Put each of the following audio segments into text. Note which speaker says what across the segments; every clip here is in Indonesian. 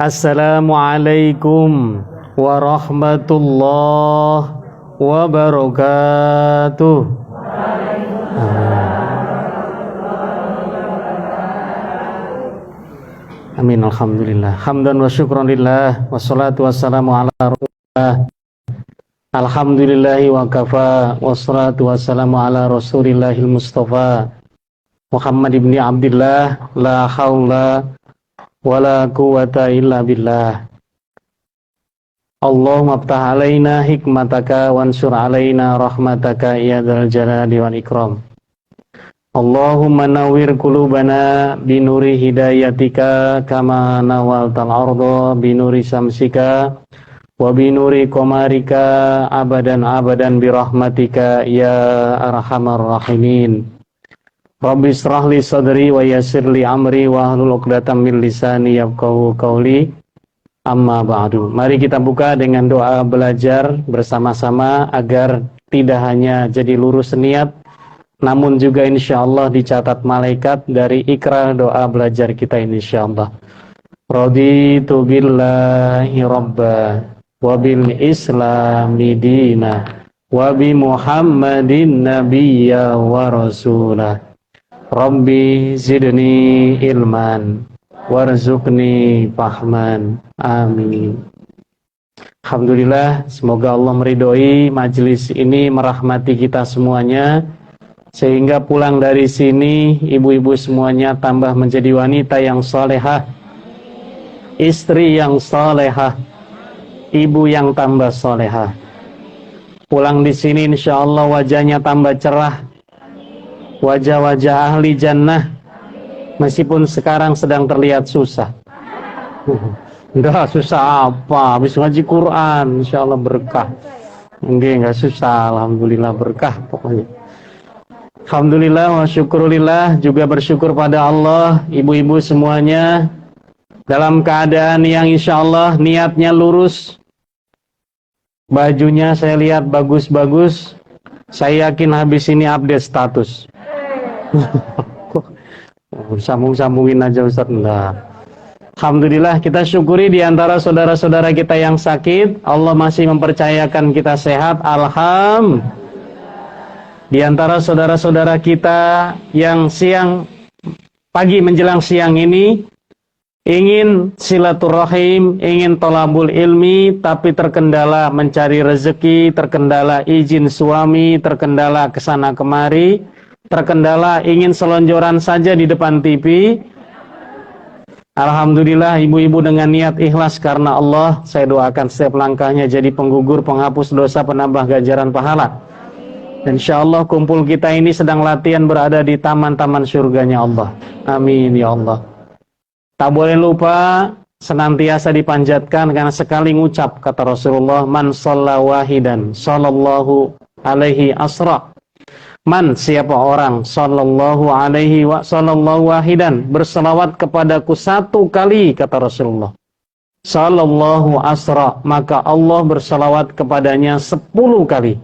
Speaker 1: Assalamualaikum warahmatullahi wabarakatuh. Amin. Alhamdulillah. Hamdan wa syukran lillah. Wassalatu wassalamu ala rasulillah. Alhamdulillahi wa kafa. Wassalatu wassalamu ala rasulillahil mustafa Muhammad ibni Abdillah. La hawla wa la quwata illa billah. Allahumma aftah alaina hikmataka wansur alaina rahmataka ya dzal jalali wal ikram. Allahumma nawwir qulubana binuri hidayatika kama nawaltal arda binuri samsika wa binuri qamarika abadan birahmatika ya arhamar rahimin. Rabbi israh li sadri wa yassir li amri wa hlul 'uqdatam min lisani yafqahu qawli. Amma ba'du. Mari kita buka dengan doa belajar bersama-sama agar tidak hanya jadi lurus niat, namun juga insyaallah dicatat malaikat dari ikrar doa belajar kita ini insyaallah. Raditu billahi rabba wa bil islami dina wa bi muhammadin nabiyya wa rasulah. Rabbi zidni ilman warzuqni fahman. Amin. Alhamdulillah, semoga Allah meridhoi majelis ini, merahmati kita semuanya, sehingga pulang dari sini ibu-ibu semuanya tambah menjadi wanita yang salehah, istri yang salehah, ibu yang tambah salehah. Pulang di sini insyaallah wajahnya tambah cerah, wajah-wajah ahli jannah, meskipun sekarang sedang terlihat susah. Enggak susah apa, habis ngaji Quran, insyaallah berkah. Enggak susah, alhamdulillah berkah pokoknya. Alhamdulillah wa syukurillah, juga bersyukur pada Allah, ibu-ibu semuanya dalam keadaan yang insyaallah niatnya lurus. Bajunya saya lihat bagus-bagus. Saya yakin habis ini update status. Sambung-sambungin aja Ustaz. Nah, alhamdulillah kita syukuri di antara saudara-saudara kita yang sakit, Allah masih mempercayakan kita sehat. Di antara saudara-saudara kita yang pagi menjelang siang ini ingin silaturahim, ingin tolabul ilmi, tapi terkendala mencari rezeki, terkendala izin suami, terkendala kesana kemari, terkendala ingin selonjoran saja di depan TV. Alhamdulillah ibu-ibu dengan niat ikhlas karena Allah, saya doakan setiap langkahnya jadi penggugur, penghapus dosa, penambah ganjaran pahala. Insyaallah kumpul kita ini sedang latihan berada di taman-taman surganya Allah. Amin ya Allah. Tak boleh lupa senantiasa dipanjatkan karena sekali ngucap kata Rasulullah, man shalla wahidan sallallahu alaihi asra. Man, siapa orang sallallahu alaihi wa sallallahu wahidan berselawat kepadaku satu kali kata Rasulullah, sallallahu asra, maka Allah berselawat kepadanya 10 kali.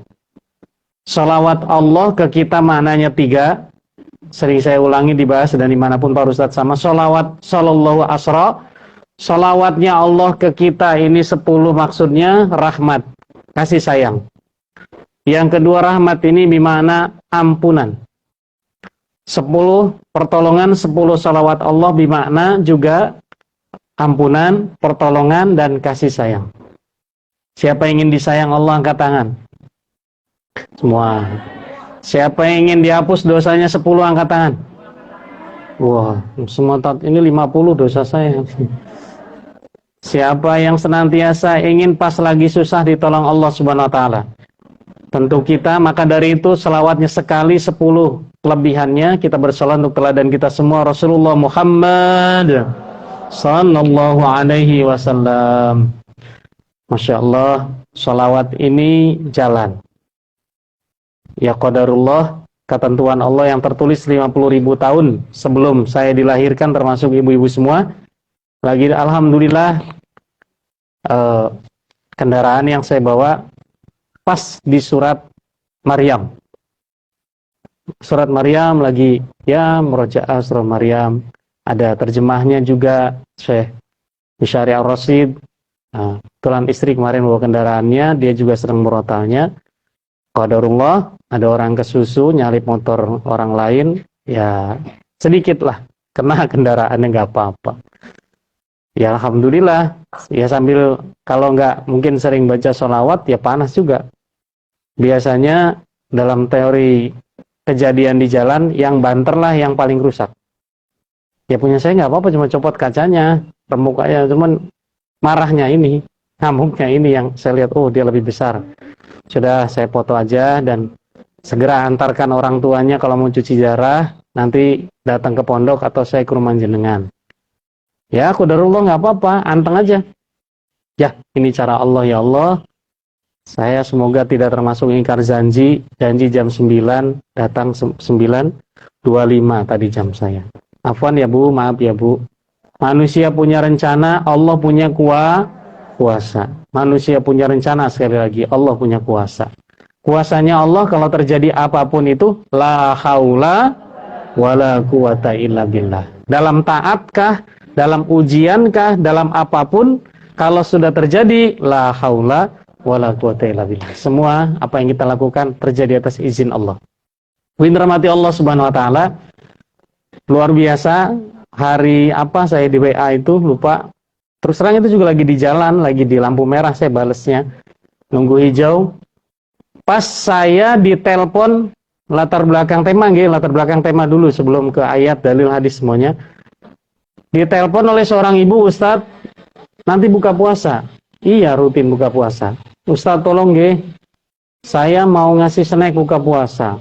Speaker 1: Salawat Allah ke kita maknanya 3. Sering saya ulangi, dibahas dan dimanapun Pak Ustadz sama. Salawat sallallahu asra, salawatnya Allah ke kita ini 10 maksudnya rahmat, kasih sayang. Yang kedua rahmat ini bermakna ampunan. 10 pertolongan, 10 salawat Allah bermakna juga ampunan, pertolongan, dan kasih sayang. Siapa yang ingin disayang Allah angkat tangan. Semua. Siapa yang ingin dihapus dosanya 10 angkat tangan. Wah, semua ini 50 dosa saya. Siapa yang senantiasa ingin pas lagi susah ditolong Allah Subhanahu wa taala. Tentu kita, maka dari itu selawatnya sekali 10 kelebihannya kita bersalawat untuk teladan kita semua Rasulullah Muhammad sallallahu alaihi wasallam. Masya Allah, salawat ini jalan. Ya qadarullah, ketentuan Allah yang tertulis 50.000 tahun sebelum saya dilahirkan, termasuk ibu-ibu semua. Lagi alhamdulillah kendaraan yang saya bawa pas di surat Maryam. Surat Maryam lagi ya murojaah surat Maryam. Ada terjemahnya juga Syekh di Syariah Rasyid. Nah, kebetulan istri kemarin bawa kendaraannya, dia juga sedang merotalnya. Qadarullah, ada orang kesusu nyalip motor orang lain, ya sedikit lah kena kendaraannya, nggak apa-apa. Ya alhamdulillah, ya sambil kalau nggak mungkin sering baca sholawat, ya panas juga. Biasanya dalam teori kejadian di jalan, yang banter lah yang paling rusak. Ya punya saya nggak apa-apa, cuma copot kacanya, remuk aja, cuman marahnya ini, ngamuknya ini yang saya lihat, oh dia lebih besar. Sudah saya foto aja dan segera antarkan orang tuanya kalau mau cuci darah, nanti datang ke pondok atau saya ke rumah jenengan. Ya qadarullah, nggak apa-apa, anteng aja. Ya ini cara Allah, ya Allah. Saya semoga tidak termasuk ingkar janji jam 9, datang 9.25 tadi jam saya. Afwan ya Bu, maaf ya Bu. Manusia punya rencana, Allah punya kuasa. Manusia punya rencana, sekali lagi, Allah punya kuasa. Kuasanya Allah kalau terjadi apapun itu, la haula wala quwata illa billah. Dalam taatkah, dalam ujiankah, dalam apapun, kalau sudah terjadi, la haula wala quwata illa billah. Semua apa yang kita lakukan terjadi atas izin Allah. Rahmati Allah Subhanahu wa taala. Luar biasa, hari apa saya di WA itu lupa. Terus terang itu juga lagi di jalan, lagi di lampu merah saya balesnya. Nunggu hijau. Pas saya ditelepon, latar belakang tema dulu sebelum ke ayat, dalil, hadis semuanya. Ditelepon oleh seorang ibu, Ustadz, nanti buka puasa. Iya, rutin buka puasa. Ustadz tolong saya mau ngasih snack buka puasa.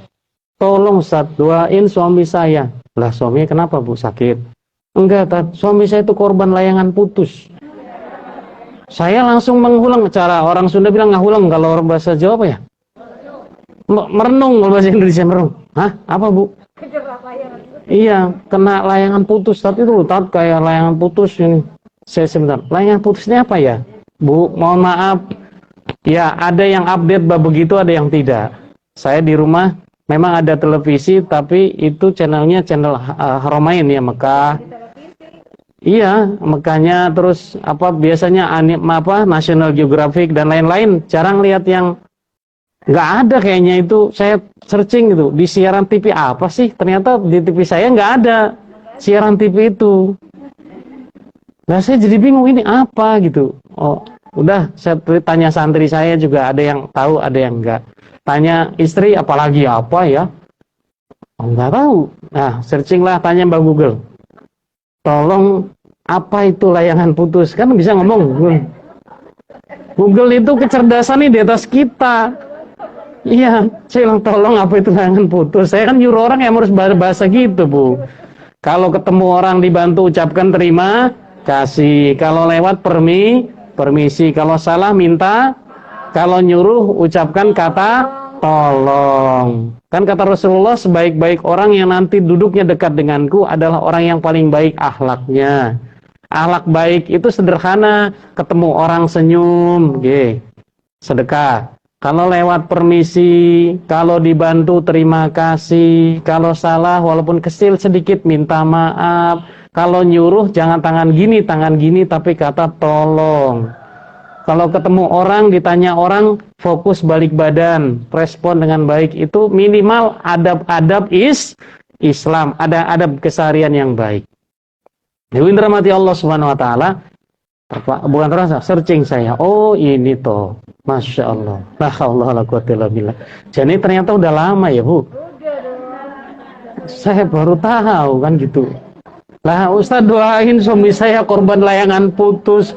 Speaker 1: Tolong Ustadz, doain suami saya. Lah suaminya kenapa Bu, sakit? Enggak, suami saya itu korban layangan putus. Saya langsung menghulang, cara orang Sunda bilang ngahulang, kalau orang bahasa Jawa apa ya? Merenung, kalau bahasa Indonesia merenung. Hah? Apa Bu? Iya, kena layangan putus. Tapi itu kayak layangan putus ini. Saya sebentar, layangan putusnya apa ya? Bu, mohon maaf. Ya, ada yang update begitu, ada yang tidak. Saya di rumah memang ada televisi, tapi itu channelnya channel Haramain ya, Mekah. Iya, Mekahnya, terus apa biasanya National Geographic dan lain-lain. Jarang lihat yang nggak ada kayaknya itu. Saya searching gitu di siaran TV apa sih? Ternyata di TV saya nggak ada siaran TV itu. Nah saya jadi bingung ini apa gitu. Oh, udah saya tanya santri saya juga, ada yang tahu, ada yang enggak. Tanya istri, apalagi apa ya? Oh, enggak tahu. Nah, searching lah, tanya Mbak Google. Tolong, apa itu layangan putus? Kan bisa ngomong. Google itu kecerdasan nih di atas kita. Iya, saya bilang tolong apa itu layangan putus? Saya kan nyuruh orang yang harus bahasa gitu, Bu. Kalau ketemu orang dibantu ucapkan terima kasih. Kalau lewat permisi. Kalau salah minta. Kalau nyuruh ucapkan kata tolong. Kan kata Rasulullah, sebaik-baik orang yang nanti duduknya dekat denganku adalah orang yang paling baik akhlaknya. Akhlak baik itu sederhana, ketemu orang senyum, sedekah. Kalau lewat permisi, kalau dibantu terima kasih, kalau salah walaupun kecil sedikit minta maaf. Kalau nyuruh jangan tangan gini tapi kata tolong. Kalau ketemu orang, ditanya orang, fokus balik badan, respon dengan baik. Itu minimal adab-adab Islam, ada adab keseharian yang baik. Dewi rahmati Allah Subhanahu wa taala. Bukan terasa, searching saya. Oh, ini toh. Masya Allah. La haula wala quwata illa billah. Jadi ternyata udah lama ya, Bu. Saya baru tahu kan gitu. Lah, Ustaz doain suami saya korban layangan putus.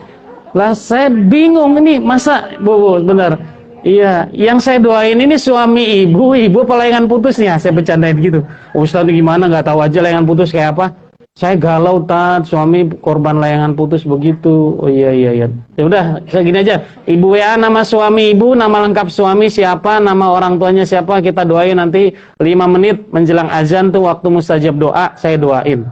Speaker 1: Lah saya bingung ini, masa Bu, benar. Iya, yang saya doain ini suami ibu pelayangan putusnya. Saya bercandain gitu. Ustaz gimana, nggak tahu aja layangan putus kayak apa. Saya galau, suami korban layangan putus begitu. Oh iya. Ya udah, saya gini aja. Ibu WA nama suami ibu, nama lengkap suami siapa, nama orang tuanya siapa, kita doain nanti 5 menit menjelang azan tuh waktu mustajab doa, saya doain.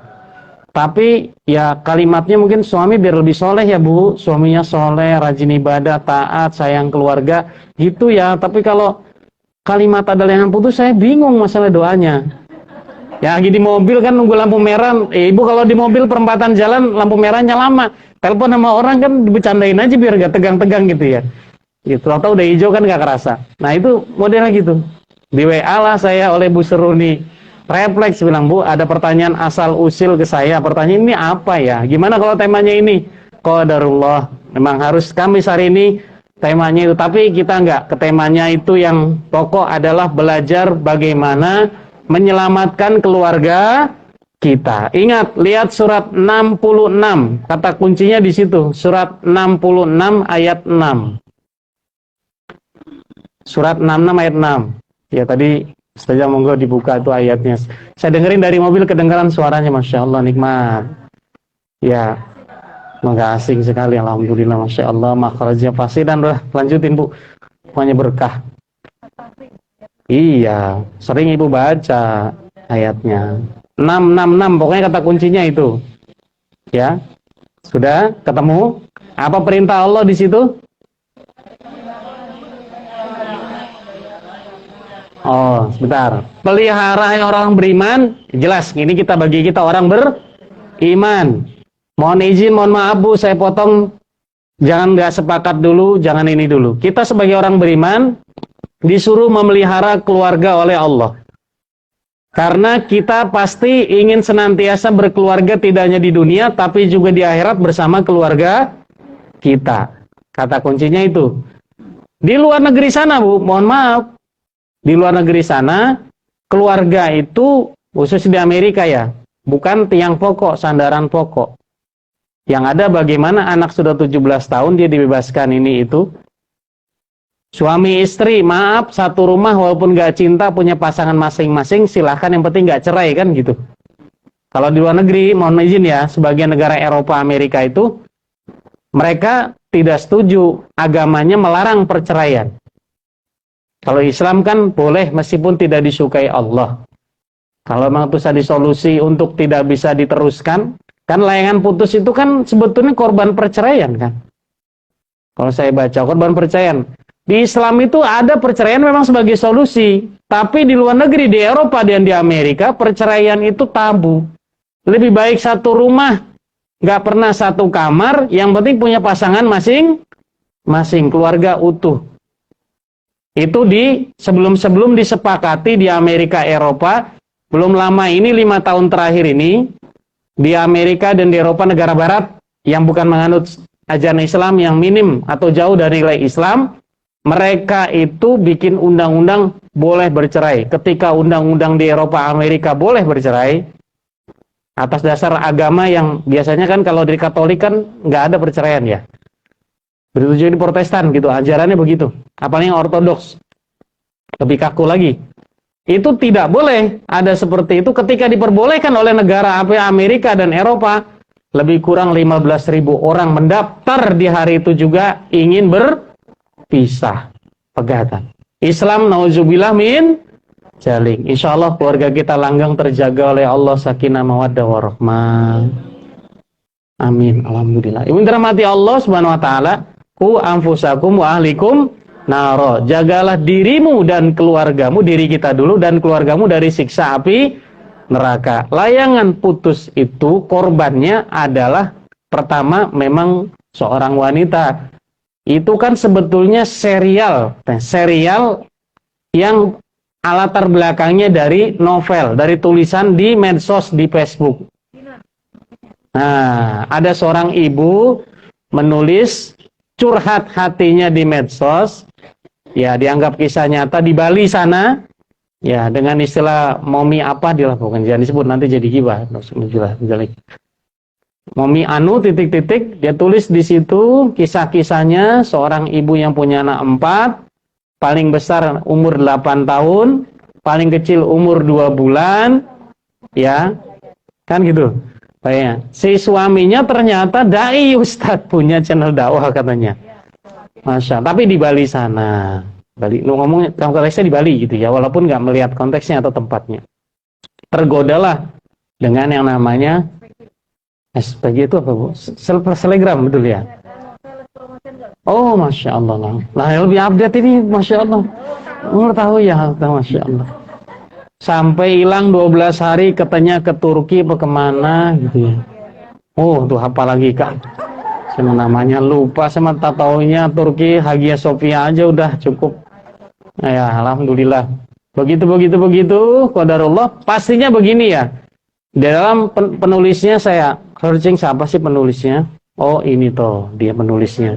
Speaker 1: Tapi ya kalimatnya mungkin suami biar lebih soleh ya Bu, suaminya soleh, rajin ibadah, taat, sayang keluarga, gitu ya. Tapi kalau kalimat ada layangan putus, saya bingung masalah doanya. Ya lagi di mobil kan nunggu lampu merah, Ibu kalau di mobil perempatan jalan lampu merahnya lama, telepon sama orang kan dibecandain aja biar gak tegang-tegang gitu ya. Gitu, atau udah hijau kan gak kerasa. Nah itu modelnya gitu. Di WA lah saya oleh Bu Seruni. Refleks bilang, Bu ada pertanyaan asal usil ke saya. Pertanyaan ini apa ya? Gimana kalau temanya ini? Qadarullah. Memang harus Kamis hari ini temanya itu. Tapi kita nggak ke temanya itu, yang pokok adalah belajar bagaimana menyelamatkan keluarga kita. Ingat, lihat surat 66. Kata kuncinya di situ. Surat 66 ayat 6. Surat 66 ayat 6. Ya tadi saja monggo dibuka itu ayatnya. Saya dengerin dari mobil, kedengaran suaranya, Masya Allah, nikmat. Ya, maka asing sekali, alhamdulillah, Masya Allah, makhrajnya pasti. Dan lanjutin Bu, pokoknya berkah. Iya, sering Ibu baca ayatnya. 666, pokoknya kata kuncinya itu. Ya, sudah ketemu? Apa perintah Allah di situ? Oh, sebentar. Pelihara orang beriman, jelas. Ini kita bagi kita orang beriman. Mohon izin, mohon maaf Bu, saya potong. Jangan nggak sepakat dulu, jangan ini dulu. Kita sebagai orang beriman disuruh memelihara keluarga oleh Allah. Karena kita pasti ingin senantiasa berkeluarga, tidak hanya di dunia, tapi juga di akhirat bersama keluarga kita. Kata kuncinya itu. Di luar negeri sana Bu, mohon maaf. Di luar negeri sana, keluarga itu, khusus di Amerika ya, bukan tiang pokok, sandaran pokok. Yang ada bagaimana anak sudah 17 tahun, dia dibebaskan ini itu. Suami istri, maaf, satu rumah walaupun gak cinta, punya pasangan masing-masing, silahkan, yang penting gak cerai kan gitu. Kalau di luar negeri, mohon izin ya, sebagian negara Eropa, Amerika itu, mereka tidak setuju, agamanya melarang perceraian. Kalau Islam kan boleh meskipun tidak disukai Allah. Kalau memang itu ada solusi untuk tidak bisa diteruskan, kan layangan putus itu kan sebetulnya korban perceraian kan. Kalau saya baca korban perceraian. Di Islam itu ada perceraian memang sebagai solusi. Tapi di luar negeri, di Eropa dan di Amerika, perceraian itu tabu. Lebih baik satu rumah, nggak pernah satu kamar, yang penting punya pasangan masing-masing, keluarga utuh. Itu sebelum disepakati di Amerika, Eropa. Belum lama ini, 5 tahun terakhir ini, di Amerika dan di Eropa negara barat yang bukan menganut ajaran Islam, yang minim atau jauh dari nilai Islam, mereka itu bikin undang-undang boleh bercerai. Ketika undang-undang di Eropa, Amerika boleh bercerai atas dasar agama yang biasanya kan kalau di Katolik kan nggak ada perceraian ya. Begitu juga di Protestan gitu, ajarannya begitu. Apalagi yang Ortodoks, lebih kaku lagi. Itu tidak boleh ada seperti itu ketika diperbolehkan oleh negara Amerika dan Eropa. Lebih kurang 15.000 orang mendaftar di hari itu juga ingin berpisah. Pegatan. Islam, nauzubillah min jalik. Insya Allah keluarga kita langgang terjaga oleh Allah, sakinah mawaddah warahmah. Amin. Alhamdulillah. Ibu dirahmati Allah Subhanahu wa taala. Ku anfusakum wa ahlikum naro. Jagalah dirimu dan keluargamu, diri kita dulu dan keluargamu dari siksa api neraka. Layangan putus itu korbannya adalah pertama memang seorang wanita. Itu kan sebetulnya serial yang latar belakangnya dari novel, dari tulisan di medsos, di Facebook. Nah, ada seorang ibu menulis curhat hatinya di medsos, ya dianggap kisah nyata di Bali sana, ya dengan istilah momi apa dilakukan, jangan disebut nanti jadi gibah. Momi anu titik-titik, dia tulis di situ kisah-kisahnya seorang ibu yang punya anak 4, paling besar umur 8 tahun, paling kecil umur 2 bulan, ya kan gitu. Kayaknya si suaminya ternyata dai ustadz, punya channel dakwah katanya. Masya Allah. Tapi di Bali sana, Bali, lu ngomong konteksnya di Bali gitu ya, walaupun nggak melihat konteksnya atau tempatnya. Tergodalah dengan yang namanya SPG itu apa Bu? Selegram betul ya? Oh Masya Allah. Nah yang lebih update ini Masya Allah. Mau tahu ya, Masya Allah. Sampai hilang 12 hari katanya ke Turki apa kemana gitu ya. Oh tuh apa lagi Kak? Sama namanya lupa, sama taunya Turki Hagia Sophia aja udah cukup. Ya, alhamdulillah. Begitu, qadarullah. Pastinya begini ya. Di dalam penulisnya saya searching siapa sih penulisnya. Oh, ini toh dia penulisnya.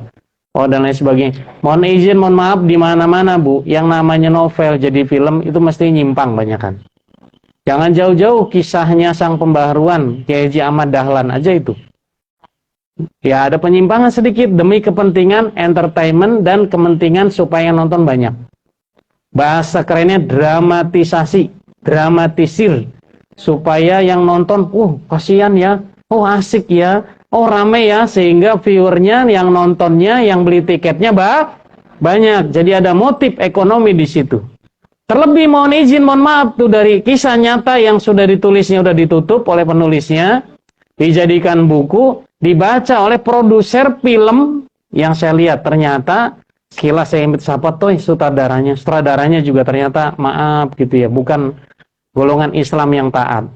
Speaker 1: Oh, dan lain sebagainya. Mohon izin, mohon maaf, di mana-mana Bu, yang namanya novel jadi film itu mesti nyimpang banyak kan. Jangan jauh-jauh kisahnya sang pembaharuan Kiai Haji Ahmad Dahlan aja itu. Ya, ada penyimpangan sedikit demi kepentingan entertainment dan kepentingan supaya nonton banyak. Bahasa kerennya dramatisasi, dramatisir, supaya yang nonton, kasihan ya, asik ya, rame ya, sehingga viewernya, yang nontonnya, yang beli tiketnya banyak. Jadi ada motif ekonomi di situ. Terlebih mohon izin, mohon maaf tuh dari kisah nyata yang sudah ditulisnya, sudah ditutup oleh penulisnya, dijadikan buku, dibaca oleh produser film yang saya lihat ternyata sekilas saya siapa tuh sutradaranya juga ternyata maaf gitu ya, bukan golongan Islam yang taat.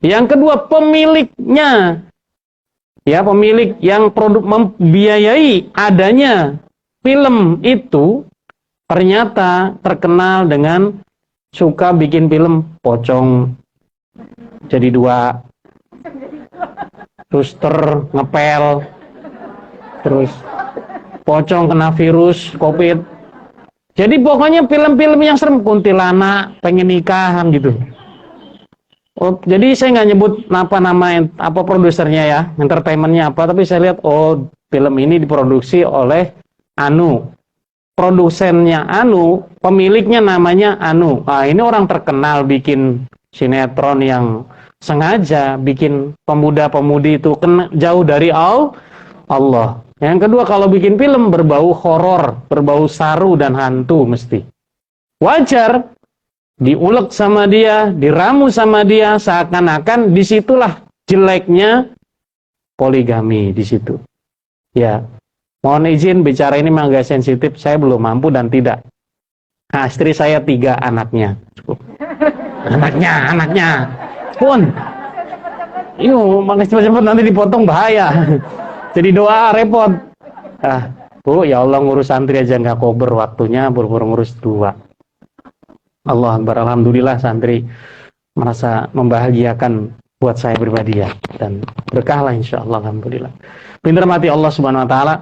Speaker 1: Yang kedua, pemiliknya, ya pemilik yang membiayai adanya film itu ternyata terkenal dengan suka bikin film pocong jadi dua, suster ngepel, terus pocong kena virus COVID. Jadi pokoknya film-film yang serem, kuntilanak pengen nikah gitu. Jadi saya nggak nyebut apa produsernya ya, entertainmentnya apa, tapi saya lihat film ini diproduksi oleh Anu, produsennya Anu, pemiliknya namanya Anu. Ini orang terkenal bikin sinetron yang sengaja bikin pemuda-pemudi itu jauh dari Allah. Yang kedua, kalau bikin film berbau horor, berbau saru dan hantu mesti. Wajar diulek sama dia, diramu sama dia, seakan-akan disitulah jeleknya poligami di situ. Ya, mohon izin bicara ini memang agak sensitif, saya belum mampu dan tidak. Nah, istri saya 3 anaknya. Anaknya. Pun. Makanya cepat-cepat nanti dipotong bahaya. Jadi doa repot. Bu, ya Allah ngurus santri aja nggak kober waktunya, buru-buru ngurus 2. Allah Akbar, alhamdulillah santri merasa membahagiakan buat saya pribadi ya, dan berkahlah insyaallah, alhamdulillah. Pinter mati Allah Subhanahu wa taala.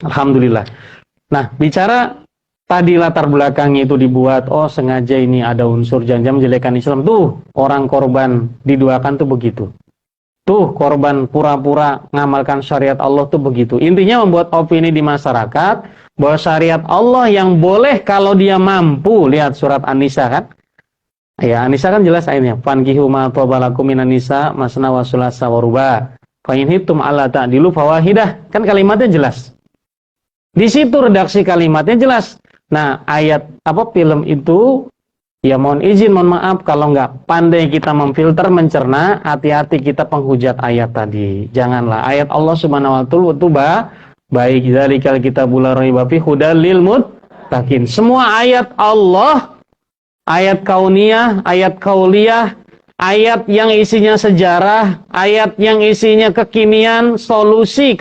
Speaker 1: Alhamdulillah. Nah, bicara tadi latar belakangnya itu dibuat, sengaja ini ada unsur jangan menjelekan Islam. Tuh, orang korban diduakan tuh begitu. Tuh, korban pura-pura ngamalkan syariat Allah tuh begitu. Intinya membuat opini di masyarakat bahwa syariat Allah yang boleh kalau dia mampu. Lihat surat An-Nisa kan? Ya, An-Nisa kan jelas ayatnya. Fankihu ma thabalakum minan nisa masna wa sulasa wa ruba. Fa in hittum alla ta'dilu fawahidah. Kan kalimatnya jelas. Di situ redaksi kalimatnya jelas. Nah, film itu, ya mohon izin, mohon maaf kalau nggak pandai kita memfilter, mencerna, hati-hati kita penghujat ayat tadi. Janganlah. Ayat Allah Subhanahu wa ta'ala itu baik, dzalikal kitabul la raiba fihi hudal lil muttaqin. Semua ayat Allah, ayat kauniyah, ayat kauliyah, ayat yang isinya sejarah, ayat yang isinya kekinian, solusi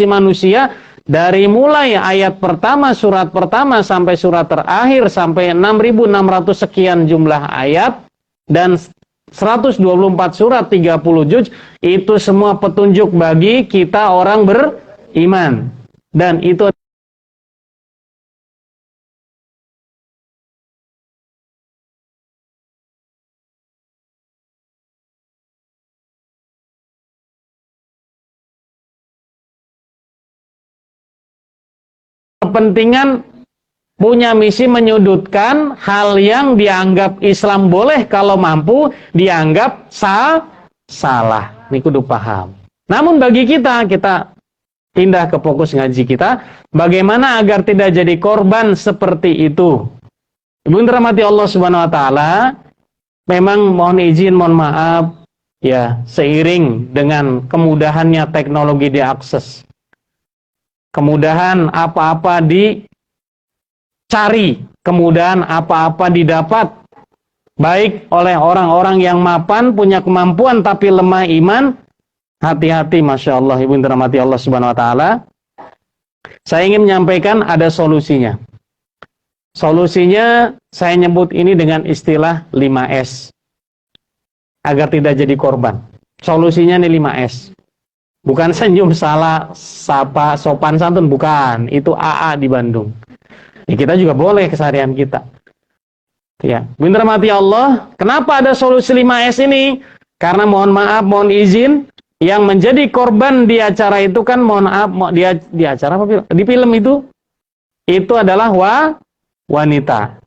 Speaker 1: manusia. Dari mulai ayat pertama, surat pertama sampai surat terakhir, sampai 6.600 sekian jumlah ayat, dan 124 surat, 30 juz, itu semua petunjuk bagi kita orang beriman. Dan itu kepentingan, punya misi menyudutkan hal yang dianggap Islam boleh kalau mampu, dianggap salah. Ini kudu paham. Namun bagi kita pindah ke fokus ngaji kita, bagaimana agar tidak jadi korban seperti itu. Ibu dirahmati Allah Subhanahu wa taala, memang mohon izin, mohon maaf ya, seiring dengan kemudahannya teknologi diakses, kemudahan apa-apa dicari, kemudahan apa-apa didapat, baik oleh orang-orang yang mapan, punya kemampuan tapi lemah iman, Hati-hati, Masya Allah, ibu yang dirahmati Allah Subhanahu Wa Taala. Saya ingin menyampaikan ada solusinya. Solusinya saya nyebut ini dengan istilah 5S. Agar tidak jadi korban. Solusinya nih 5S. Bukan senyum, salah, sapa, sopan santun, bukan. Itu AA di Bandung. Ya, kita juga boleh keseharian kita. Ya, bener mati Allah. Kenapa ada solusi 5S ini? Karena mohon maaf, mohon izin, yang menjadi korban di acara itu kan, mohon maaf, di acara apa? Di film itu adalah wanita.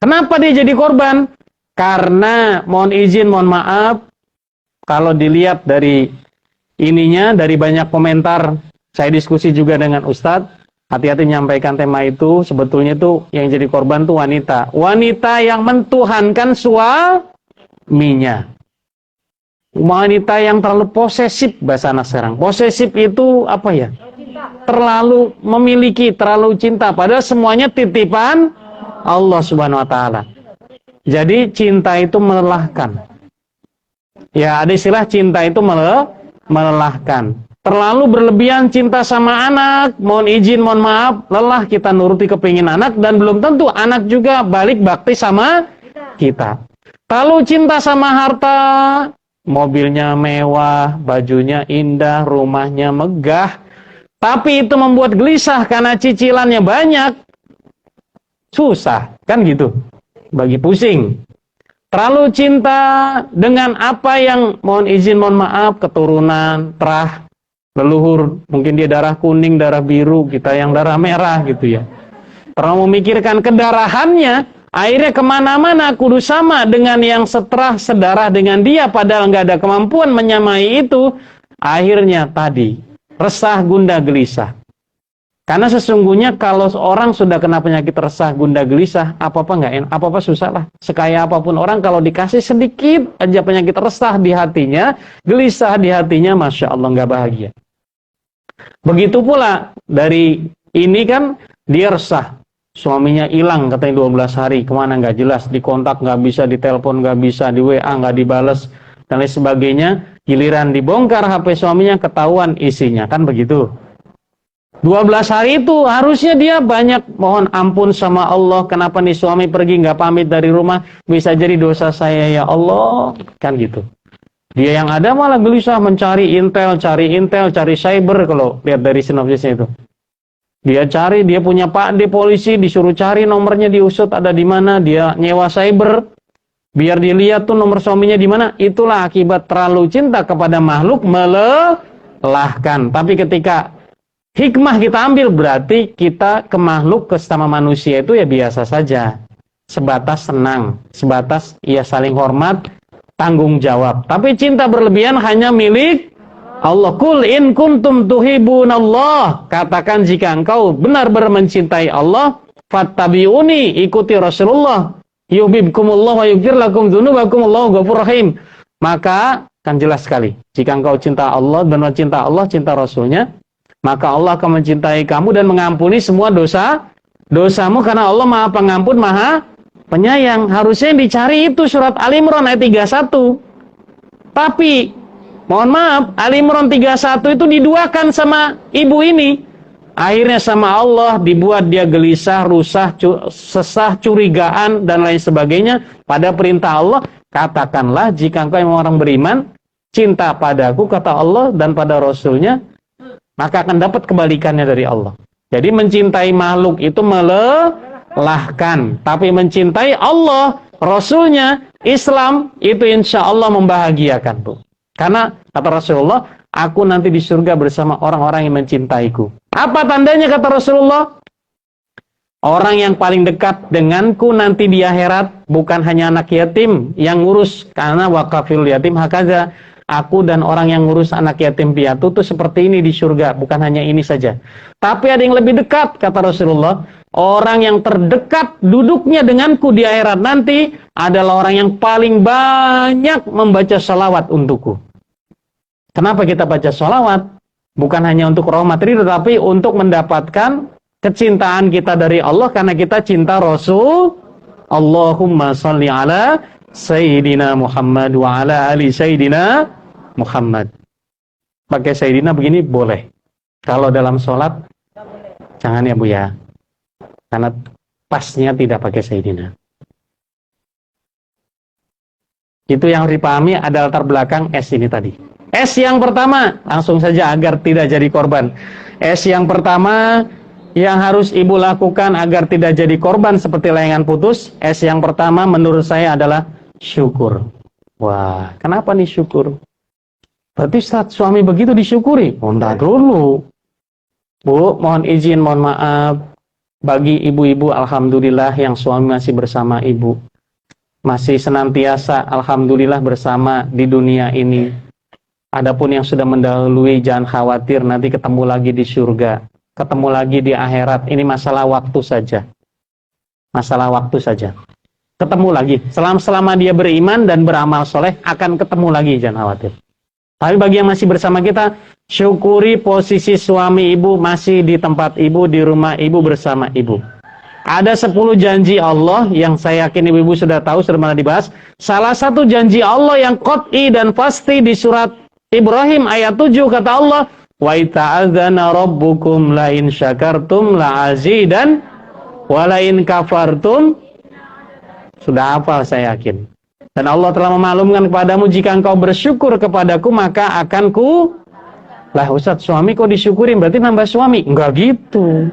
Speaker 1: Kenapa dia jadi korban? Karena mohon izin, mohon maaf, kalau dilihat dari ininya, dari banyak komentar, saya diskusi juga dengan Ustadz, hati-hati menyampaikan tema itu, sebetulnya itu yang jadi korban tuh wanita. Wanita yang mentuhankan suaminya. Wanita yang terlalu posesif, bahasa anak sekarang. Posesif itu apa ya? Terlalu memiliki, terlalu cinta. Padahal semuanya titipan Allah Subhanahu Wa Taala. Jadi cinta itu melelahkan. Ya, ada istilah cinta itu melelahkan. Terlalu berlebihan cinta sama anak, mohon izin, mohon maaf, lelah kita nuruti kepingin anak, dan belum tentu anak juga balik bakti sama kita. Terlalu cinta sama harta, mobilnya mewah, bajunya indah, rumahnya megah, tapi itu membuat gelisah karena cicilannya banyak, susah, kan gitu, bagi pusing. Terlalu cinta dengan apa yang, mohon izin, mohon maaf, keturunan, terah, leluhur, mungkin dia darah kuning, darah biru, kita yang darah merah gitu ya. Terlalu memikirkan kedarahannya, akhirnya kemana-mana kudu sama dengan yang seterah sedarah dengan dia, padahal nggak ada kemampuan menyamai itu. Akhirnya tadi, resah, gundah, gelisah. Karena sesungguhnya kalau seorang sudah kena penyakit resah, gundah, gelisah, apa-apa nggak enak, apa-apa susah lah. Sekaya apapun orang, kalau dikasih sedikit aja penyakit resah di hatinya, gelisah di hatinya, Masya Allah nggak bahagia. Begitu pula dari ini kan, dia resah. Suaminya hilang katanya 12 hari, kemana nggak jelas, dikontak nggak bisa, ditelepon nggak bisa, di WA nggak dibales, dan lain sebagainya. Giliran dibongkar HP suaminya, ketahuan isinya, kan begitu. 12 hari itu harusnya dia banyak mohon ampun sama Allah, kenapa nih suami pergi nggak pamit dari rumah, bisa jadi dosa saya ya Allah, kan gitu. Dia yang ada malah gelisah mencari intel, cari cyber, kalau lihat dari sinopsisnya itu. Dia cari, dia punya Pak D polisi, disuruh cari nomornya, diusut ada di mana, dia nyewa cyber, biar dilihat tuh nomor suaminya di mana. Itulah akibat terlalu cinta kepada makhluk, melelahkan. Tapi ketika hikmah kita ambil, berarti kita ke makhluk, ke sesama manusia itu ya biasa saja. Sebatas senang, sebatas ya saling hormat, tanggung jawab. Tapi cinta berlebihan hanya milik Allah. Qul in kuntum tuhibunallah. Katakan jika engkau benar-benar mencintai Allah, fattabi'uni, ikuti Rasulullah. Yuhibbukumullah wa yaghfir lakum dzunubakum, Allahu ghafurur rahim. Maka kan jelas sekali, jika engkau cinta Allah, benar cinta Allah, cinta Rasulnya, maka Allah akan mencintai kamu dan mengampuni semua dosamu, karena Allah Maha Pengampun, Maha Penyayang. Harusnya yang dicari itu surat Ali Imran ayat 31. Tapi mohon maaf, Ali Imran 31 itu diduakan sama ibu ini. Akhirnya sama Allah dibuat dia gelisah, rusah, sesah, curigaan, dan lain sebagainya. Pada perintah Allah, katakanlah jika engkau yang orang beriman, cinta padaku, kata Allah, dan pada Rasulnya, maka akan dapat kebalikannya dari Allah. Jadi mencintai makhluk itu melelahkan. Tapi mencintai Allah, Rasulnya, Islam, itu insya Allah membahagiakan, Bu. Karena kata Rasulullah, aku nanti di surga bersama orang-orang yang mencintaiku. Apa tandanya kata Rasulullah? Orang yang paling dekat denganku nanti di akhirat bukan hanya anak yatim yang ngurus, karena wakafil yatim hakaza. Aku dan orang yang ngurus anak yatim piatu tuh seperti ini di surga, bukan hanya ini saja. Tapi ada yang lebih dekat kata Rasulullah. Orang yang terdekat duduknya denganku di akhirat nanti adalah orang yang paling banyak membaca salawat untukku. Kenapa kita baca salawat? Bukan hanya untuk rahmat ridho, tetapi untuk mendapatkan kecintaan kita dari Allah karena kita cinta Rasul. Allahumma salli ala Sayyidina Muhammad wa ala ali Sayyidina Muhammad. pakai Sayyidina begini boleh. Kalau dalam sholat, jangan ya Bu ya. Karena pasnya tidak pakai Sayyidina. Itu yang dipahami ada latar belakang S ini tadi. S yang pertama, langsung saja agar tidak jadi korban. S yang pertama yang harus ibu lakukan agar tidak jadi korban seperti layangan putus. S yang pertama menurut saya adalah syukur. Wah, kenapa nih syukur? Berarti saat suami begitu disyukuri. Oh, enggak dulu. Bu, mohon izin, mohon maaf. Bagi ibu-ibu, alhamdulillah yang suami masih bersama ibu. Masih senantiasa, alhamdulillah bersama di dunia ini. Adapun yang sudah mendahului, jangan khawatir, nanti ketemu lagi di surga. Ketemu lagi di akhirat. Ini masalah waktu saja. Masalah waktu saja. Ketemu lagi. Selama dia beriman dan beramal soleh, akan ketemu lagi, jangan khawatir. Tapi bagi yang masih bersama kita, syukuri posisi suami ibu masih di tempat ibu, di rumah ibu, bersama ibu. Ada 10 janji Allah yang saya yakin ibu-ibu sudah tahu, sudah pernah dibahas. Salah satu janji Allah yang qat'i dan pasti di surat Ibrahim ayat 7 kata Allah, wa ta'adzana rabbukum la in syakartum la azidan wa la in kafartum. Sudah hafal saya yakin. Dan Allah telah memaklumkan kepadamu, jika engkau bersyukur kepadaku maka akan ku. Lah Ustaz, suami kok disyukurin berarti nambah suami? Enggak gitu.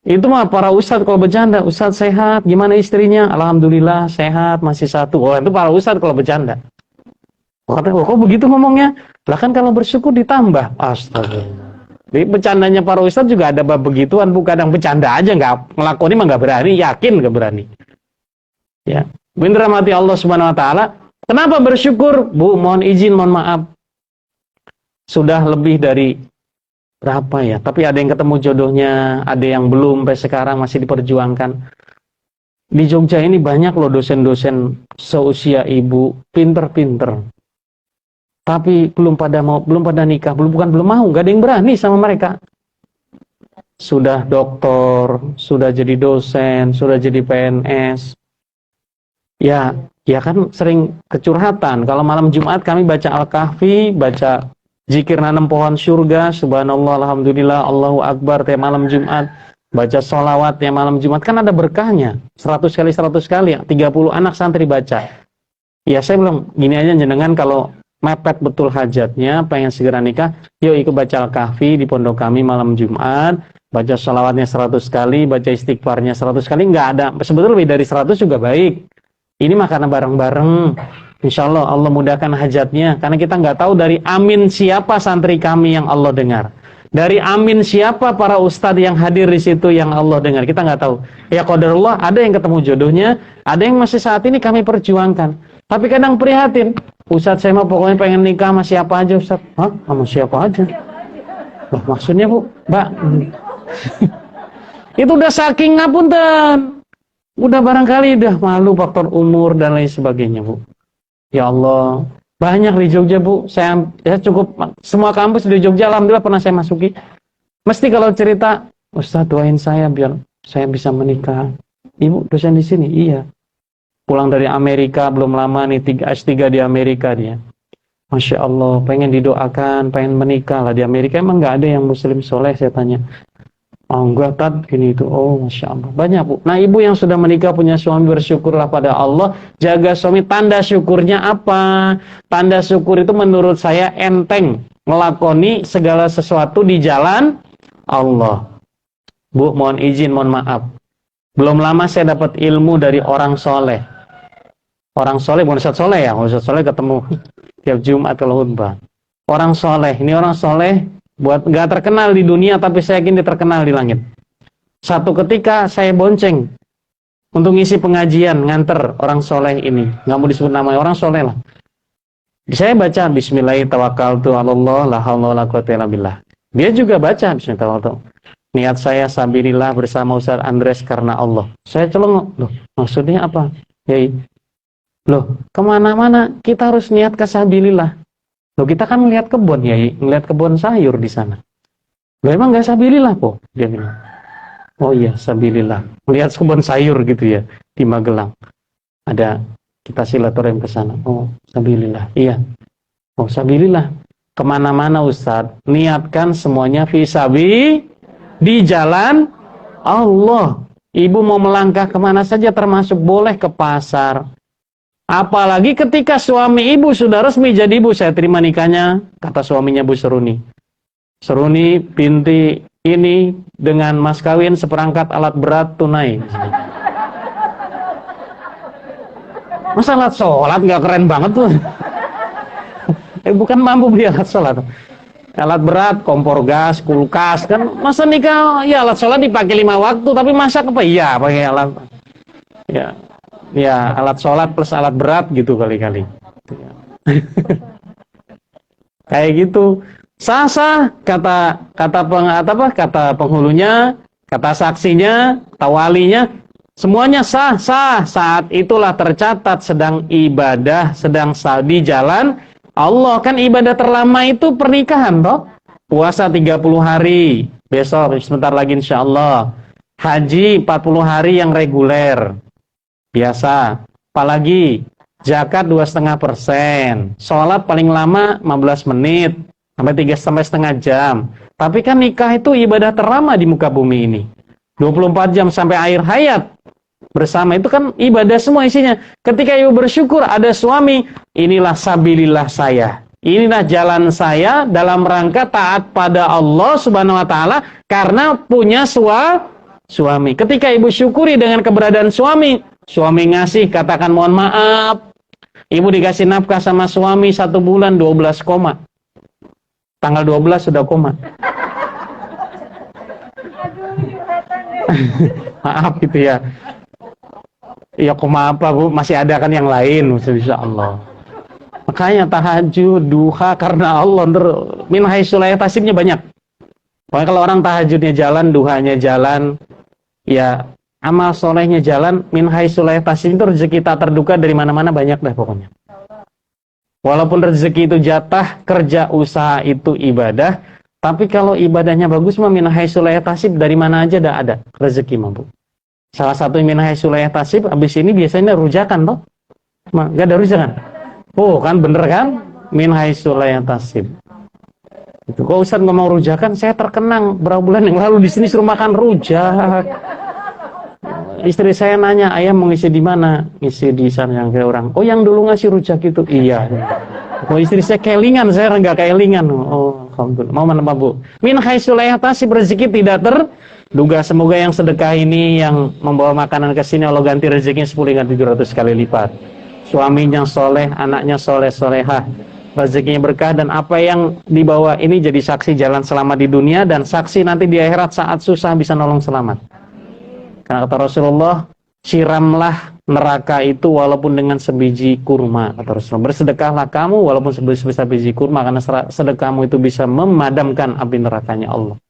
Speaker 1: Itu mah para ustadz kalau bercanda. Ustadz sehat, gimana istrinya? Alhamdulillah sehat, masih satu. Oh, itu para ustadz kalau bercanda. Kok begitu ngomongnya? Lah kan kalau bersyukur ditambah. Astaga. Jadi bercandanya para ustadz juga ada bab begituan. Bu, kadang bercanda aja, nggak ngelakoni mah nggak berani, yakin nggak berani. Ya, bener mati Allah Subhanahu Wa Taala. Kenapa bersyukur? Bu, mohon izin, mohon maaf. Sudah lebih dari berapa ya? Tapi ada yang ketemu jodohnya, ada yang belum sampai sekarang masih diperjuangkan. Di Jogja ini banyak loh dosen-dosen seusia ibu, pinter-pinter. Tapi belum pada nikah, belum mau, nggak ada yang berani sama mereka. Sudah doktor, sudah jadi dosen, sudah jadi PNS. Ya kan sering kecurhatan. Kalau malam Jumat kami baca Al-Kahfi, baca zikir nanam pohon surga, subhanallah, alhamdulillah, Allahu Akbar tiap malam Jumat, baca sholawat tiap malam Jumat, kan ada berkahnya, 100 kali, 30 anak santri baca. Ya saya bilang, gini aja jenengan kalau mepet betul hajatnya, pengen segera nikah, yuk ikut baca Al-Kahfi di pondok kami malam Jumat, baca sholawatnya 100 kali, baca istighfarnya 100 kali, nggak ada, sebetulnya lebih dari 100 juga baik. Ini mah karena bareng-bareng. Insya Allah Allah mudahkan hajatnya. Karena kita nggak tahu dari amin siapa santri kami yang Allah dengar. Dari amin siapa para ustadz yang hadir di situ yang Allah dengar. Kita nggak tahu. Ya qadarullah, ada yang ketemu jodohnya, ada yang masih saat ini kami perjuangkan. Tapi kadang prihatin. Ustadz saya mah pokoknya pengen nikah sama siapa aja Ustadz. Hah? Sama siapa aja? Loh, maksudnya Bu? Mbak? Itu udah saking ngapunten. Udah barangkali udah malu faktor umur dan lain sebagainya Bu. Ya Allah, banyak di Jogja Bu. Saya cukup semua kampus di Jogja alhamdulillah pernah saya masuki. Mesti kalau cerita, Ustaz doain saya biar saya bisa menikah. Ibu dosen di sini, iya. Pulang dari Amerika belum lama nih, S3 di Amerika dia. Masya Allah, pengen didoakan, pengen menikah lah di Amerika. Emang nggak ada yang Muslim soleh? Saya tanya. Oh enggak, Tad, gini itu. Oh Masya Allah, banyak Bu. Nah ibu yang sudah menikah punya suami, bersyukurlah pada Allah. Jaga suami. Tanda syukurnya apa? Tanda syukur itu menurut saya enteng, melakoni segala sesuatu di jalan Allah. Bu, mohon izin, mohon maaf. Belum lama saya dapat ilmu dari orang soleh. Orang soleh, bukan Ustaz soleh ya. Ustaz soleh ketemu tiap Jumat kalau khutbah. Orang soleh, ini orang soleh buat nggak terkenal di dunia, tapi saya yakin dia terkenal di langit. Satu ketika saya bonceng untuk ngisi pengajian, nganter orang soleh ini, nggak mau disebut namanya, orang soleh lah. Saya baca Bismillahirrahmanirrahim, la haula wala quwwata illa billah. Dia juga baca Bismillahirrahmanirrahim. Niat saya sabilillah bersama Ustaz Andres karena Allah. Saya celengok, loh maksudnya apa? Yai, loh kemana-mana kita harus niat kasabilillah. Loh kita kan ngeliat kebun ya, ngeliat kebun sayur di sana. Loh emang nggak sabilillah kok? Dia bilang. Oh iya sabilillah. Melihat kebun sayur gitu ya di Magelang. Ada kita silaturahim ke sana. Oh sabilillah. Iya. Oh, sabilillah. Kemana-mana Ustadz, niatkan semuanya fisabi di jalan Allah. Ibu mau melangkah kemana saja termasuk boleh ke pasar. Apalagi ketika suami ibu sudah resmi jadi ibu, saya terima nikahnya, kata suaminya Bu Seruni. Seruni binti ini dengan mas kawin seperangkat alat berat tunai. Masa alat sholat nggak keren banget tuh? Bukan mampu beli alat sholat. Alat berat, kompor gas, kulkas, kan masa nikah ya alat sholat dipakai 5 waktu, tapi masak apa? Iya pakai alat, ya, ya alat sholat plus alat berat gitu kali-kali. Kayak gitu. Sah-sah kata penghulunya, kata saksinya, kata walinya, semuanya sah-sah. Saat itulah tercatat sedang ibadah, sedang di jalan Allah. Kan ibadah terlama itu pernikahan toh. Puasa 30 hari, besok sebentar lagi insyaallah. Haji 40 hari yang reguler, biasa. Apalagi zakat 2,5%. Sholat paling lama 15 menit sampai setengah jam. Tapi kan nikah itu ibadah terlama di muka bumi ini. 24 jam sampai akhir hayat. Bersama itu kan ibadah semua isinya. Ketika ibu bersyukur ada suami, inilah sabilillah saya. Inilah jalan saya dalam rangka taat pada Allah Subhanahu wa taala karena punya suami. Ketika ibu syukuri dengan keberadaan suami ngasih, katakan mohon maaf. Ibu dikasih nafkah sama suami 1 bulan 12 koma. Tanggal 12 sudah koma. Maaf gitu ya. Ya koma apa Bu, masih ada kan yang lain insya Allah. Makanya tahajud, duha karena Allah, min haitsu la yahtasibnya banyak. Pokoknya kalau orang tahajudnya jalan, duhanya jalan, ya amal solehnya jalan, min haitsu la yahtasib itu rezeki tak terduga dari mana-mana banyak dah pokoknya. Walaupun rezeki itu jatah, kerja usaha itu ibadah, tapi kalau ibadahnya bagus mah min haitsu la yahtasib dari mana aja dah ada rezeki mampu. Salah satu min haitsu la yahtasib habis ini biasanya rujakan toh. Enggak ada rujakan. Oh, kan bener kan? Min haitsu la yahtasib. Itu kok Ustaz ngomong rujakan, saya terkenang berapa bulan yang lalu di sini suruh makan rujak. Istri saya nanya, ayah mau ngisi di mana? Ngisi di sana yang kayak orang. Oh, yang dulu ngasih rujak itu. Iya. Oh, istri saya kelingan, saya enggak kelingan. Oh, alhamdulillah. Mau mana Bu? Min haitsu la yahtasib, rezeki tidak terduga. Semoga yang sedekah ini yang membawa makanan ke sini Allah ganti rezekinya 10 hingga 700 kali lipat. Suaminya soleh, anaknya soleh-solehah, rezekinya berkah, dan apa yang dibawa ini jadi saksi jalan selamat di dunia dan saksi nanti di akhirat saat susah bisa nolong selamat. Karena kata Rasulullah, siramlah neraka itu walaupun dengan sebiji kurma, kata Rasulullah. Bersedekahlah kamu walaupun sebesar biji kurma, karena sedekahmu itu bisa memadamkan api nerakanya Allah.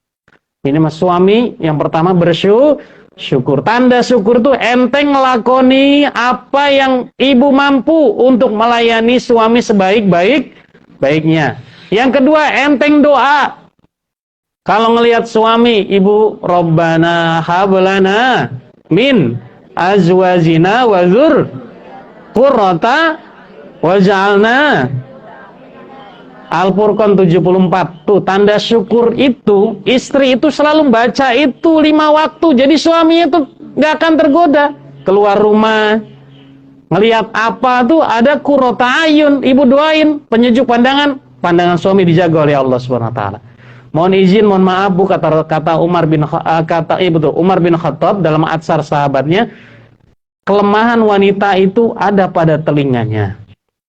Speaker 1: Ini mas suami yang pertama bersyukur. Tanda syukur tuh enteng ngelakoni apa yang ibu mampu untuk melayani suami sebaik-baiknya. Yang kedua, enteng doa. Kalau ngelihat suami, ibu, Rabbana hablana min azwajina wa dzurriyyata waj'alna. Al-Furqan 74. Tuh, tanda syukur itu, istri itu selalu baca itu 5 waktu. Jadi suaminya itu gak akan tergoda. Keluar rumah, ngelihat apa tuh ada qurrata ayun. Ibu doain, penyejuk pandangan suami dijaga oleh Allah Subhanahu wa taala. Mohon izin, mohon maaf Bu, kata Umar bin Khattab dalam Atsar sahabatnya, kelemahan wanita itu ada pada telinganya.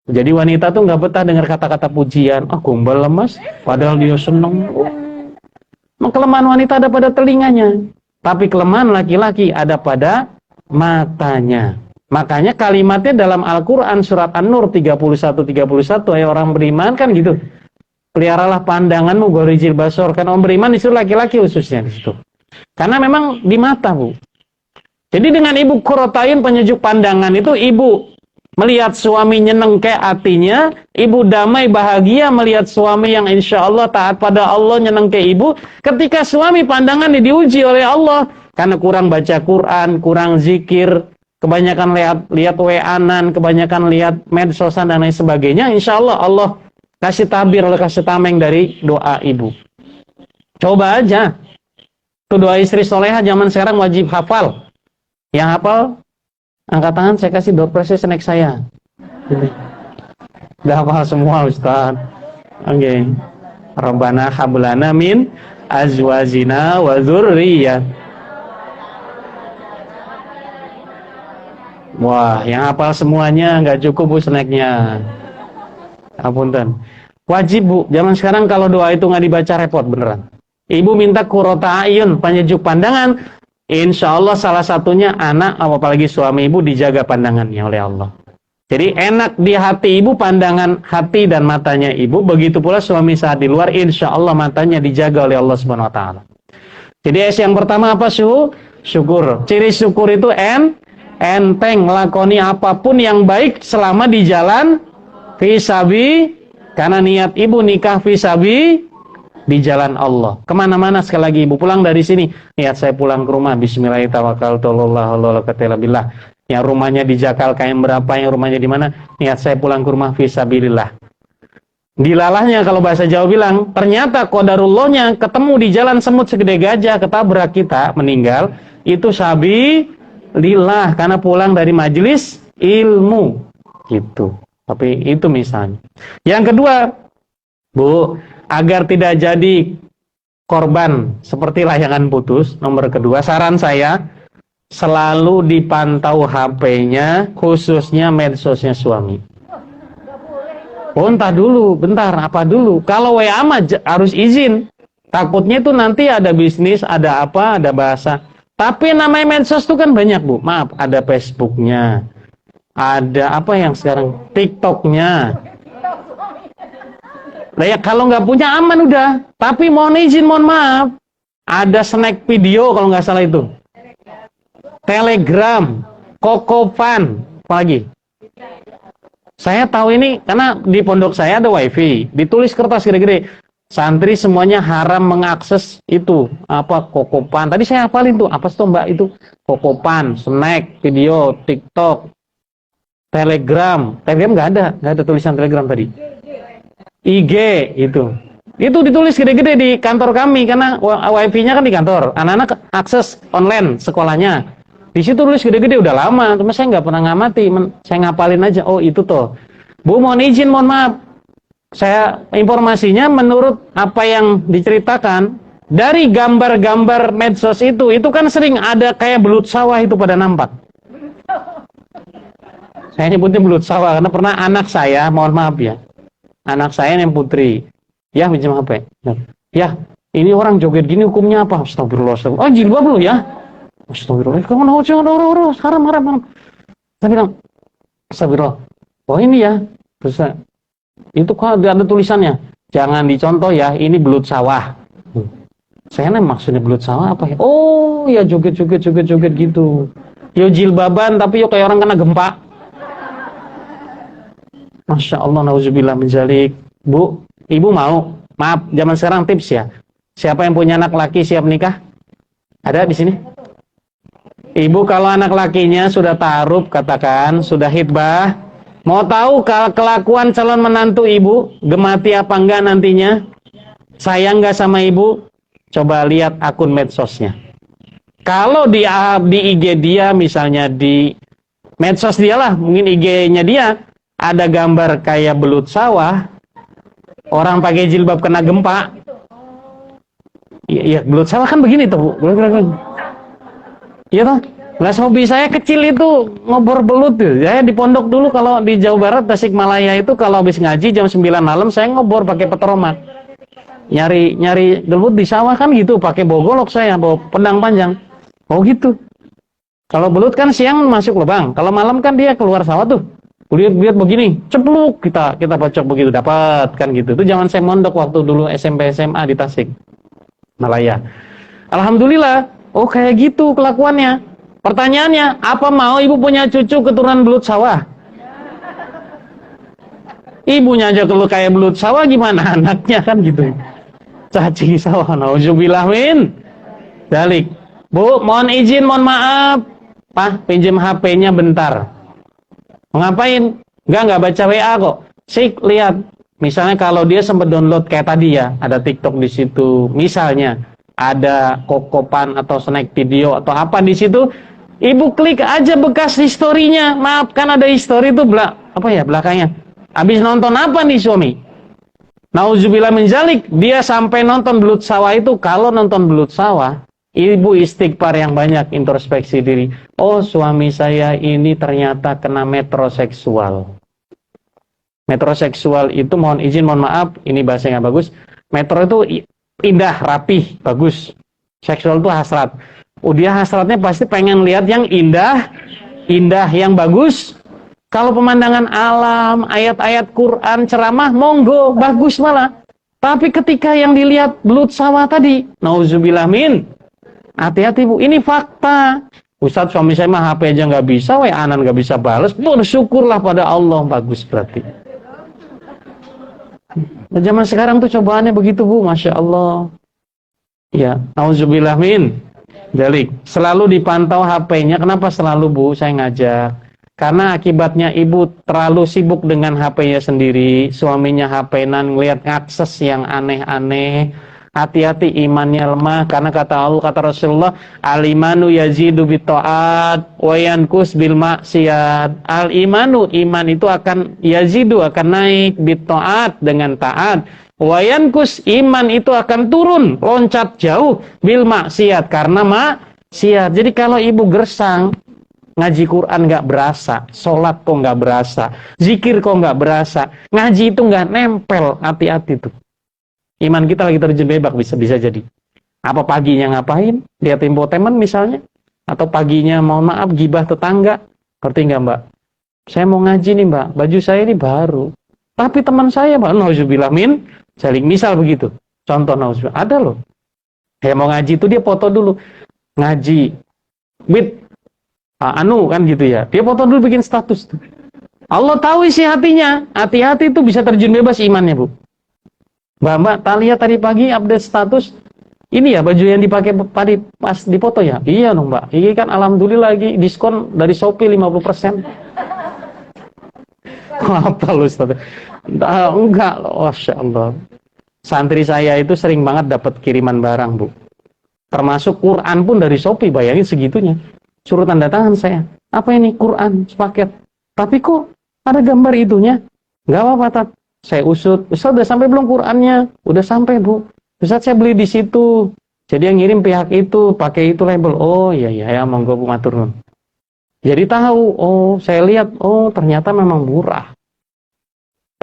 Speaker 1: Jadi wanita tuh nggak betah dengar kata-kata pujian. Ah, gombal lemas, padahal dia seneng. Kelemahan wanita ada pada telinganya, tapi kelemahan laki-laki ada pada matanya. Makanya kalimatnya dalam Al-Quran surat An-Nur 31, ya orang beriman kan gitu. Peliharalah pandanganmu gharizil basor. Karena orang beriman disuruh laki-laki khususnya di situ. Karena memang di mata Bu. Jadi dengan ibu qurratain penyejuk pandangan itu ibu melihat suami nyeneng ke hatinya, ibu damai bahagia melihat suami yang insya Allah taat pada Allah, nyeneng ke ibu. Ketika suami pandangan diuji oleh Allah karena kurang baca Quran, kurang zikir, kebanyakan lihat WA-an, kebanyakan lihat medsosan dan lain sebagainya, insya Allah Allah kasih tabir oleh kasih tameng dari doa ibu. Coba aja. Itu doa istri soleha zaman sekarang wajib hafal. Yang hafal, angkat tangan, saya kasih door prize snack saya. Udah hafal semua Ustaz. Oke. Rabbana hablana min azwajina wa dzurriyyah. Wah, yang hafal semuanya nggak cukup Bu snacknya. Apunten. Wajib Bu, zaman sekarang kalau doa itu nggak dibaca repot beneran. Ibu minta qurrata ayun, penyejuk pandangan. Insya Allah salah satunya anak, apalagi suami ibu dijaga pandangannya oleh Allah. Jadi enak di hati ibu, pandangan hati dan matanya ibu. Begitu pula suami saat di luar, insya Allah matanya dijaga oleh Allah Subhanahu Wa Taala. Jadi yang pertama apa syukur. Ciri syukur itu enteng, melakoni apapun yang baik selama di jalan fisabi, karena niat ibu nikah fisabi di jalan Allah. Kemana-mana sekali lagi ibu pulang dari sini, niat saya pulang ke rumah, bismillahirrahmanirrahim. Yang rumahnya di Jakarta yang berapa, yang rumahnya di mana, niat saya pulang ke rumah fisabilillah. Dilalahnya kalau bahasa Jawa bilang, ternyata qadarullahnya ketemu di jalan semut segede gajah, ketabrak kita, meninggal, itu sabi lillah, karena pulang dari majelis ilmu gitu. Tapi itu misalnya. Yang kedua, Bu, agar tidak jadi korban seperti layangan putus, nomor kedua, saran saya selalu dipantau HP-nya, khususnya medsosnya suami. Oh, entah dulu, bentar, apa dulu? Kalau WA mah harus izin. Takutnya itu nanti ada bisnis, ada apa, ada bahasa. Tapi namanya medsos itu kan banyak, Bu. Maaf, ada Facebooknya, ada apa yang sekarang TikToknya. Nah, ya kalau nggak punya aman udah. Tapi mohon izin, mohon maaf. Ada snack video kalau nggak salah itu. Telegram, Kokopan, apa lagi? Saya tahu ini karena di pondok saya ada wifi. Ditulis kertas gede-gede. Santri semuanya haram mengakses itu, apa Kokopan. Tadi saya hafalin tuh, apa sih Mbak itu? Kokopan, snack, video, TikTok, Telegram. Telegram nggak ada tulisan Telegram tadi. IG itu ditulis gede-gede di kantor kami karena wifi-nya kan di kantor. Anak-anak akses online sekolahnya. Di situ tulis gede-gede udah lama, cuma saya nggak pernah ngamati. Saya ngapalin aja. Oh itu toh. Bu mohon izin, mohon maaf. Saya informasinya menurut apa yang diceritakan dari gambar-gambar medsos itu kan sering ada kayak belut sawah itu pada nampak. Saya nyebutnya belut sawah karena pernah anak saya, mohon maaf ya, anak saya yang putri, ya pinjam HP. Ya, ini orang joget gini hukumnya apa? Astagfirullah. Oh jilbab lu ya? Astagfirullah. Kamu orang haram. Saya bilang, astagfirullah. Oh ini ya, bisa. Itu kok ada tulisannya, jangan dicontoh ya, ini belut sawah. Saya maksudnya belut sawah apa ya? Oh ya joget gitu. Yo jilbaban tapi yo kayak orang kena gempa. Masya Allah, nauzubillah min dzalik. Bu, ibu mau? Maaf, zaman sekarang tips ya. Siapa yang punya anak laki siap nikah? Ada di sini? Ibu kalau anak lakinya sudah ta'aruf, katakan sudah hitbah. Mau tahu kelakuan calon menantu ibu, gemati apa enggak nantinya? Sayang enggak sama ibu? Coba lihat akun medsosnya. Kalau di IG dia, misalnya di medsos dia lah, mungkin IG-nya dia, ada gambar kayak belut sawah, orang pakai jilbab kena gempa. Iya, belut sawah kan begini tuh, Bu. Iya toh? Nah, hobi saya kecil itu ngobor belut tuh. Saya di pondok dulu kalau di Jawa Barat, Tasikmalaya itu kalau habis ngaji jam 9 malam saya ngobor pakai petromak. Nyari belut di sawah kan gitu, pakai bawa golok saya, bawa pedang panjang. Oh gitu. Kalau belut kan siang masuk lubang, kalau malam kan dia keluar sawah tuh. Lihat begini, cepluk kita pacok begitu dapat kan gitu. Itu zaman saya mondok waktu dulu SMP SMA di Tasik Malaya. Alhamdulillah, oh kayak gitu kelakuannya. Pertanyaannya, apa mau ibu punya cucu keturunan belut sawah? Ibunya aja kalau kayak belut sawah, gimana anaknya kan gitu. Cacing sawah, nauzubillah min dzalik. Bu, mohon izin, mohon maaf. Pak, pinjam HP-nya bentar. Mau ngapain? Enggak baca WA kok. Sik, lihat. Misalnya kalau dia sempat download kayak tadi ya, ada TikTok di situ, misalnya ada kokopan atau snack video atau apa di situ, ibu klik aja bekas historinya. Maaf, kan ada history itu belakangnya. Habis nonton apa nih suami? Nauzubillah min zalik, dia sampai nonton belut sawah itu. Kalau nonton belut sawah, ibu istighfar yang banyak, introspeksi diri. Oh, suami saya ini ternyata kena metroseksual. Metroseksual itu, mohon izin, mohon maaf, ini bahasanya bagus. Metro itu indah, rapih, bagus. Seksual itu hasrat. Dia hasratnya pasti pengen lihat yang indah, yang bagus. Kalau pemandangan alam, ayat-ayat Quran, ceramah, monggo, bagus malah. Tapi ketika yang dilihat belut sawah tadi, nauzubillah min, hati-hati bu, ini fakta. Ustadz, suami saya mah HP aja nggak bisa, WA-an nggak bisa bales, bersyukurlah pada Allah, bagus berarti. Nah, zaman sekarang tuh cobaannya begitu bu, Masya Allah. Ya, nauzubillah min dzalik. Selalu dipantau HP-nya. Kenapa selalu bu saya ngajak? Karena akibatnya ibu terlalu sibuk dengan HP-nya sendiri, suaminya HP-nan, ngelihat akses yang aneh-aneh. Hati-hati imannya lemah, karena kata Rasulullah, al-imanu yazidu bitta'at wa yankus bil maksiat. Al-imanu, iman itu akan yazidu, akan naik bitta'at, dengan taat. Wa yankus, iman itu akan turun, loncat jauh bil maksiat, karena maksiat. Jadi kalau ibu gersang, ngaji Quran nggak berasa, sholat kok nggak berasa, zikir kok nggak berasa, ngaji itu nggak nempel, hati-hati tuh. Iman kita lagi terjebak, bisa jadi. Apa paginya ngapain? Lihat infotainment misalnya. Atau paginya mohon maaf gibah tetangga. Ngerti nggak mbak? Saya mau ngaji nih mbak, baju saya ini baru. Tapi teman saya mbak, nauzubillah min dzalik, misal begitu. Contoh nauzubillah, ada loh. Saya mau ngaji itu dia foto dulu. Ngaji with kan gitu ya. Dia foto dulu bikin status tuh. Allah tahu isi hatinya. Hati-hati itu bisa terjun bebas imannya bu. Mbak Talia tadi pagi update status, ini ya baju yang dipakai tadi pas di foto ya? Iya dong mbak, ini kan alhamdulillah lagi diskon dari Shopee 50%. Apa lu Ustaz? Enggak loh, Masya Allah. Santri saya itu sering banget dapat kiriman barang bu. Termasuk Quran pun dari Shopee, bayangin segitunya. Suruh tanda tangan saya. Apa ini? Quran sepaket. Tapi kok ada gambar itunya? Enggak apa-apa Tat. Saya usut, Ustaz udah sampai belum Qurannya? Udah sampai bu. Ustaz saya beli di situ. Jadi yang ngirim pihak itu, pakai itu label. Oh iya ya, monggo bu matur nuwun. Jadi tahu, oh saya lihat, oh ternyata memang murah.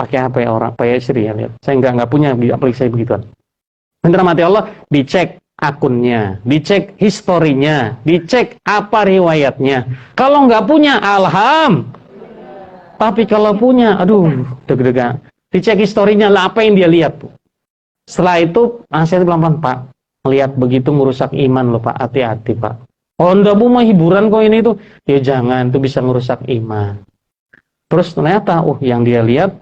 Speaker 1: Pakai HP orang, pakai istri ya lihat. Saya nggak punya aplikasi begituan. Bener mati Allah, dicek akunnya, dicek historinya, dicek apa riwayatnya. Kalau nggak punya, tapi kalau punya, aduh, deg-degan. Dicek historinya lah, apa yang dia lihat bu. Setelah itu nasihat pelan-pelan, Pak, melihat begitu merusak iman loh Pak, hati-hati Pak. Oh enggak bu, mah hiburan kok ini tuh. Ya jangan, itu bisa merusak iman. Terus ternyata yang dia lihat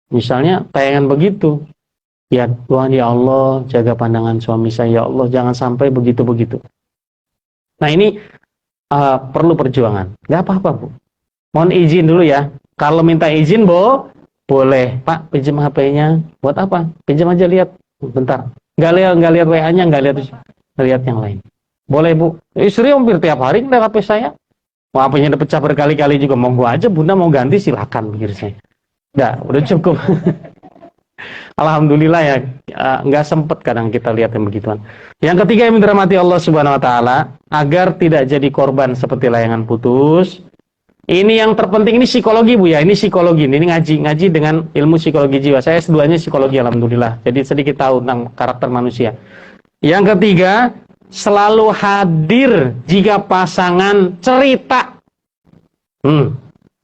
Speaker 1: misalnya tayangan begitu, ya Tuhan ya Allah, jaga pandangan suami saya ya Allah, jangan sampai begitu-begitu. Nah ini perlu perjuangan. Gak apa-apa bu, mohon izin dulu ya. Kalau minta izin bu, boleh Pak, pinjam HP-nya. Buat apa? Pinjam aja, lihat bentar. Nggak lihat WA-nya, nggak lihat yang lain. Boleh bu. Istri hampir tiap hari ngeliat HP saya. Mau HP-nya udah pecah berkali-kali juga, monggo aja bunda mau ganti silakan, pikir saya. Udah cukup. Alhamdulillah ya, nggak sempet kadang kita lihat yang begituan. Yang ketiga yang dirahmati Allah Subhanahu Wa Taala, agar tidak jadi korban seperti layangan putus. Ini yang terpenting, ini psikologi bu ya, ini psikologi, ini ngaji dengan ilmu psikologi jiwa. Saya S2-nya psikologi alhamdulillah, jadi sedikit tahu tentang karakter manusia. Yang ketiga, selalu hadir jika pasangan cerita.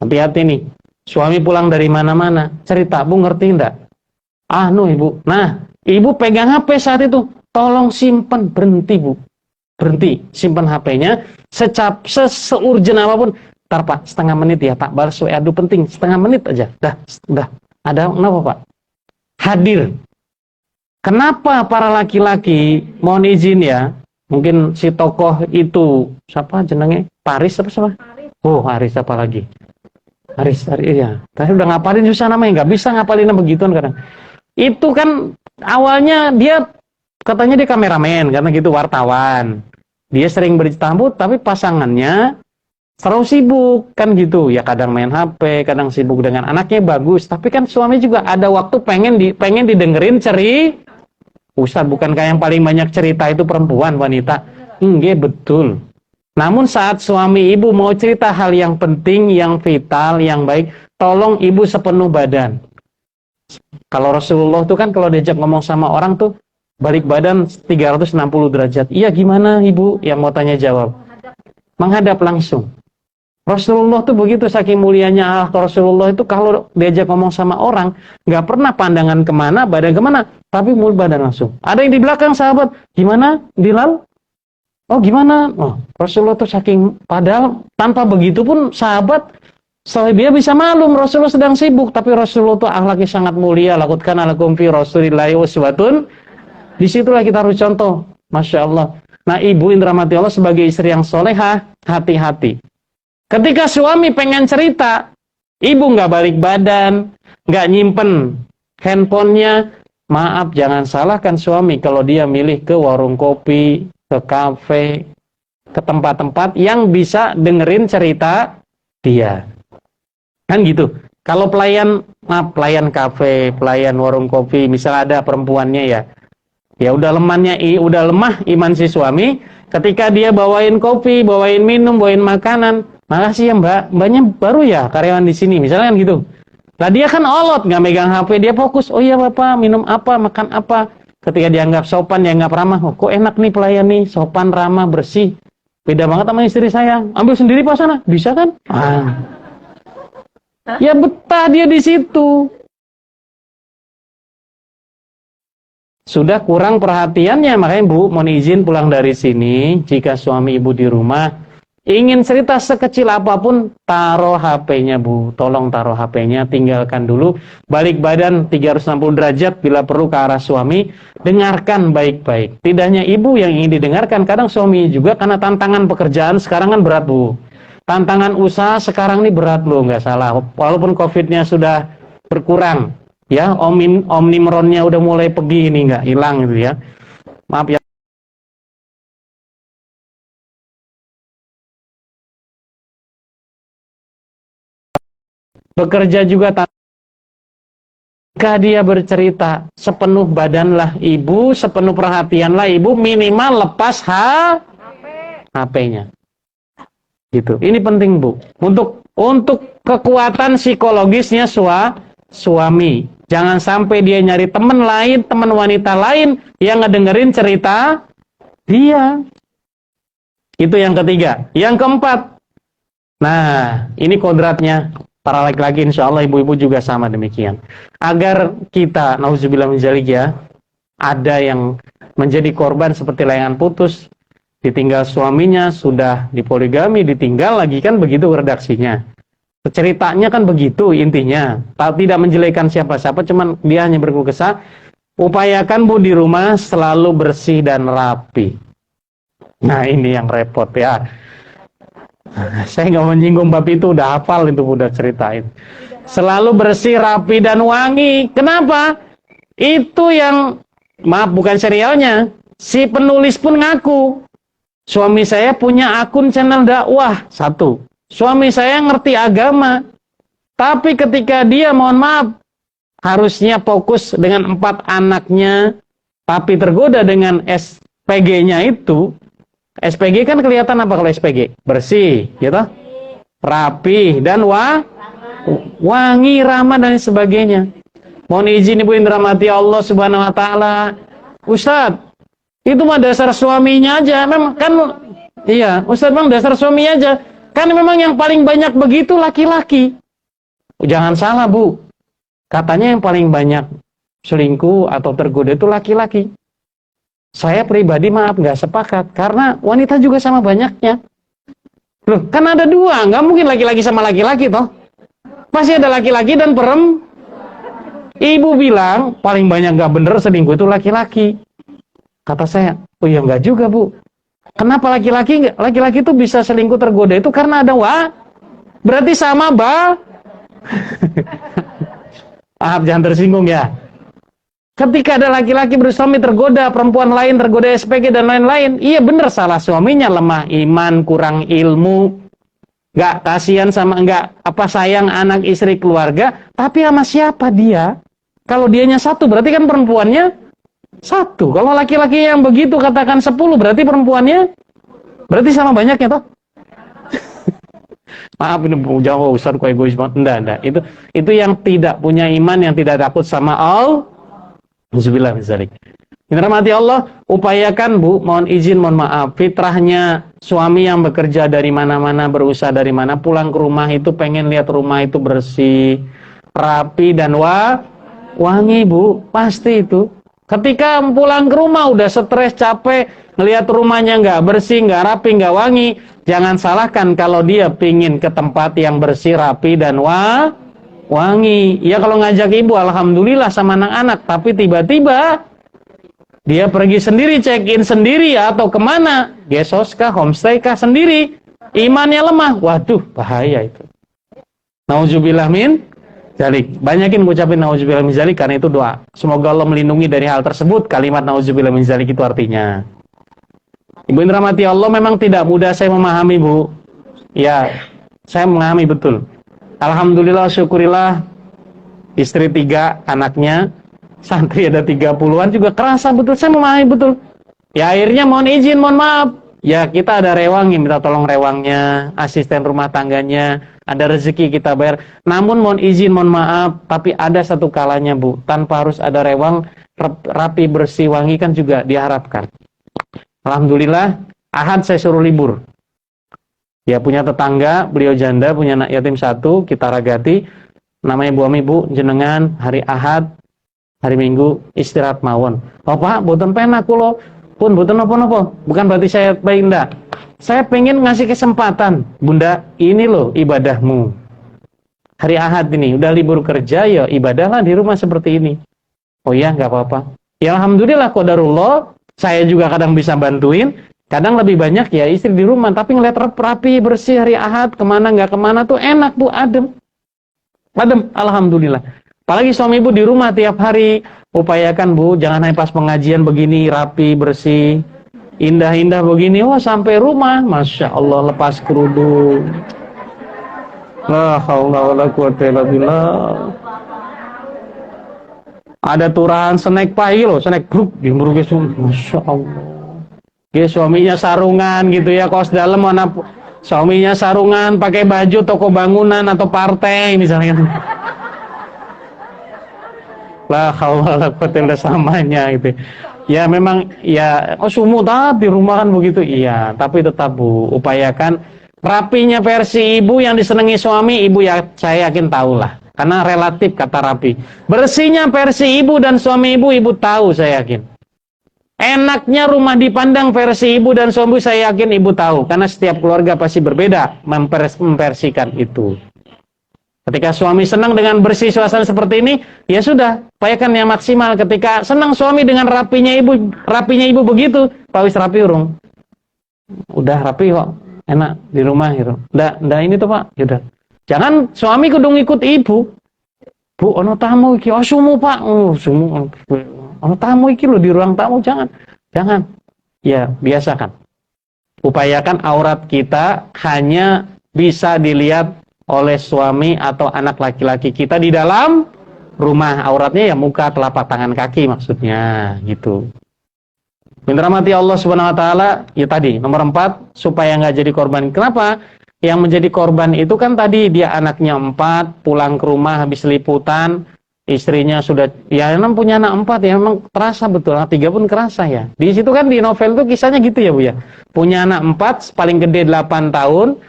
Speaker 1: Hati-hati nih, suami pulang dari mana-mana, cerita, bu ngerti enggak? Ibu, nah ibu pegang HP saat itu, tolong simpen, berhenti bu, berhenti, simpen HP-nya, seurgen apapun. Ntar Pak, setengah menit ya Pak, balas WA dulu penting, setengah menit aja, dah. Ada kenapa Pak? Hadir. Kenapa para laki-laki, mohon izin ya, mungkin si tokoh itu, siapa jenenge? Paris apa siapa? Oh, Haris apa lagi? Haris ya. Tapi udah ngapalin susah namanya, nggak bisa ngapalin begituan kadang. Itu kan awalnya dia katanya dia kameramen, karena gitu wartawan. Dia sering bertamu, tapi pasangannya selalu sibuk kan gitu. Ya kadang main HP, kadang sibuk dengan anaknya bagus. Tapi kan suami juga ada waktu pengen didengerin Ustadz, bukankah yang paling banyak cerita itu perempuan, wanita? Enggak, betul. Namun saat suami ibu mau cerita hal yang penting, yang vital, yang baik, tolong ibu sepenuh badan. Kalau Rasulullah tuh kan kalau diajak ngomong sama orang tuh balik badan 360 derajat. Iya, gimana ibu? Yang mau tanya jawab. Menghadap langsung. Rasulullah tuh begitu saking mulianya Rasulullah itu kalau diajak ngomong sama orang nggak pernah pandangan kemana, badan kemana, tapi mulut badan langsung. Ada yang di belakang sahabat, gimana Bilal? Oh gimana? Oh Rasulullah tuh saking, padahal tanpa begitu pun sahabat dia bisa malum Rasulullah sedang sibuk, tapi Rasulullah tuh akhlaknya sangat mulia. Lakutkan alakum fi Rasulillahi uswatun. Disitulah kita harus contoh, masya Allah. Nah ibu yang dirahmati Allah sebagai istri yang solehah, hati-hati. Ketika suami pengen cerita, ibu nggak balik badan, nggak nyimpen handphonenya. Maaf, jangan salahkan suami kalau dia milih ke warung kopi, ke kafe, ke tempat-tempat yang bisa dengerin cerita dia. Kan gitu. Kalau pelayan kafe, pelayan warung kopi, misal ada perempuannya ya udah lemah iman si suami. Ketika dia bawain kopi, bawain minum, bawain makanan, makasih ya mbaknya baru ya karyawan di sini, misalnya kan gitu. Lah dia kan olot, nggak megang HP, dia fokus. Oh iya bapak, minum apa, makan apa. Ketika dianggap sopan, dianggap ramah, oh, kok enak nih pelayan nih, sopan, ramah, bersih. Beda banget sama istri saya. Ambil sendiri pas sana, bisa kan? Ya betah dia di situ. Sudah kurang perhatiannya, makanya Bu, mohon izin pulang dari sini. Jika suami ibu di rumah ingin cerita sekecil apapun, taruh HP-nya Bu. Tolong taruh HP-nya, tinggalkan dulu. Balik badan 360 derajat bila perlu ke arah suami. Dengarkan baik-baik. Tidak hanya ibu yang ingin didengarkan, kadang suami juga, karena tantangan pekerjaan sekarang kan berat Bu. Tantangan usaha sekarang ini berat loh, nggak salah. Walaupun COVID-nya sudah berkurang. Ya, omnimronnya udah mulai pergi ini, nggak hilang gitu ya. Maaf ya. Bekerja juga ketika dia bercerita, sepenuh badanlah ibu, sepenuh perhatianlah ibu, minimal lepas HP-nya. Gitu. Ini penting Bu. Untuk kekuatan psikologisnya suami. Jangan sampai dia nyari teman lain, teman wanita lain yang ngedengerin cerita dia. Itu yang ketiga. Yang keempat. Nah, ini kodratnya para laki-laki, insya Allah ibu-ibu juga sama demikian. Agar kita, nauzubillah min dzalik ya, ada yang menjadi korban seperti layangan putus, ditinggal suaminya, sudah dipoligami, ditinggal lagi, kan begitu redaksinya. Ceritanya kan begitu intinya, tidak menjelekkan siapa-siapa, cuman dia hanya berkeluh kesah. Upayakan Bu di rumah selalu bersih dan rapi. Nah ini yang repot ya. Saya nggak menyinggung bab itu, udah hafal itu, udah ceritain. Selalu bersih, rapi dan wangi. Kenapa? Itu yang, maaf bukan serialnya, si penulis pun ngaku. Suami saya punya akun channel dakwah, satu. Suami saya ngerti agama, tapi ketika dia, mohon maaf, harusnya fokus dengan 4 anaknya, tapi tergoda dengan SPG-nya itu. SPG kan kelihatan apa kalau SPG? Bersih, gitu, rapi, dan wangi, ramah, dan sebagainya. Mohon izin ibu yang dirahmati Allah Subhanahu Wa Taala, Ustadz, itu mah dasar suaminya aja, memang kan, iya, Ustadz memang dasar suaminya aja. Kan memang yang paling banyak begitu laki-laki. Jangan salah Bu. Katanya yang paling banyak selingkuh atau tergoda itu laki-laki. Saya pribadi maaf nggak sepakat. Karena wanita juga sama banyaknya. Loh, kan ada 2. Nggak mungkin laki-laki sama laki-laki toh. Pasti ada laki-laki dan perempuan. Ibu bilang paling banyak nggak bener selingkuh itu laki-laki. Kata saya, oh ya nggak juga Bu. Kenapa laki-laki itu bisa selingkuh tergoda itu karena ada berarti sama Maaf, jangan tersinggung ya. Ketika ada laki-laki bersuami tergoda, perempuan lain tergoda SPG dan lain-lain, iya benar salah suaminya, lemah iman, kurang ilmu, nggak kasihan sama, nggak apa sayang anak, istri, keluarga, tapi sama siapa dia? Kalau dianya satu, berarti kan perempuannya satu. Kalau laki-laki yang begitu katakan 10, berarti perempuannya, berarti sama banyaknya toh? Maaf ini jauh Ustaz, kok egois banget. Enggak. Itu yang tidak punya iman, yang tidak takut sama Allah. Alhamdulillah misalnya. Dirahmati Allah, upayakan Bu, mohon izin, mohon maaf, fitrahnya suami yang bekerja dari mana-mana, berusaha dari mana, pulang ke rumah itu pengen lihat rumah itu bersih, rapi dan wangi Bu, pasti itu. Ketika pulang ke rumah udah stres, capek, ngelihat rumahnya nggak bersih, nggak rapi, nggak wangi, jangan salahkan kalau dia pingin ke tempat yang bersih, rapi dan wangi. Ya kalau ngajak ibu alhamdulillah sama anak-anak, tapi tiba-tiba dia pergi sendiri, check-in sendiri atau kemana, gesos kah, homestay kah sendiri, imannya lemah, waduh bahaya itu. Nauzubillah min zalik. Banyakin ngucapin nauzubillah min zalik karena itu doa. Semoga Allah melindungi dari hal tersebut. Kalimat nauzubillah min zalik itu artinya. Ibu yang dirahmati Allah, memang tidak mudah saya memahami Bu. Ya, saya memahami betul. Alhamdulillah, syukurillah, istri 3, anaknya, santri ada 30-an juga kerasa betul, saya memahami betul. Ya akhirnya mohon izin, mohon maaf. Ya kita ada rewang, minta tolong rewangnya, asisten rumah tangganya, ada rezeki kita bayar. Namun mohon izin, mohon maaf, tapi ada satu kalanya Bu, tanpa harus ada rewang, rapi, bersih, wangi kan juga diharapkan. Alhamdulillah, Ahad saya suruh libur. Ya punya tetangga, beliau janda, punya anak yatim 1, kita ragati, namanya Bu Ami, Bu, jenengan hari Ahad, hari Minggu istirahat mawon. Oh Pak, boten penak kula. Pun boten napa-napa. Bukan berarti saya baik ndak. Saya pengen ngasih kesempatan, Bunda, ini loh ibadahmu. Hari Ahad ini udah libur kerja, ya ibadahlah di rumah seperti ini. Oh iya, nggak apa-apa. Ya alhamdulillah qadarullah. Saya juga kadang bisa bantuin, kadang lebih banyak ya istri di rumah, tapi ngeliat rapi, bersih hari Ahad, kemana nggak kemana tuh enak Bu, adem, alhamdulillah. Apalagi suami Ibu di rumah tiap hari, upayakan Bu, jangan hanya pas pengajian begini, rapi, bersih, indah-indah begini, wah sampai rumah, Masya Allah lepas kerudung. La haula wala quwata illa billah. Ada turahan snack pai loh, snack grup di Murugis, Masya Allah. Ya, suaminya sarungan gitu ya, kaos dalam mana suaminya sarungan, pakai baju toko bangunan atau partai misalnya. La haula wala quwata illa samanya gitu. Ya memang ya sumu di rumah kan begitu. Iya, tapi tetap Bu, upayakan rapinya versi ibu yang disenangi suami, ibu ya saya yakin tahulah. Karena relatif kata rapi. Bersihnya versi ibu dan suami ibu, ibu tahu saya yakin. Enaknya rumah dipandang versi ibu dan suami, saya yakin ibu tahu. Karena setiap keluarga pasti berbeda memversikan itu. Ketika suami senang dengan bersih suasana seperti ini, ya sudah, upayakan yang maksimal. Ketika senang suami dengan rapinya ibu begitu, Pak wis rapi urung. Udah rapi kok, enak di rumah gitu. Ndak ini tuh Pak, yaudah. Jangan suami kudu ngikut ibu. Bu, ono tamu iki, oh sumu Pak, sumu. Ono tamu iki lo di ruang tamu, jangan. Ya, biasakan. Upayakan aurat kita hanya bisa dilihat oleh suami atau anak laki-laki kita di dalam rumah. Auratnya ya muka, telapak tangan, kaki maksudnya, gitu. Dirahmati Allah Subhanahu wa taala, ya tadi nomor 4 supaya nggak jadi korban. Kenapa? Yang menjadi korban itu kan tadi dia anaknya 4, pulang ke rumah habis liputan, istrinya sudah ya memang punya anak 4 ya memang terasa betul, anak 3 pun kerasa ya. Di situ kan di novel itu kisahnya gitu ya Bu ya. Punya anak 4, paling gede 8 tahun,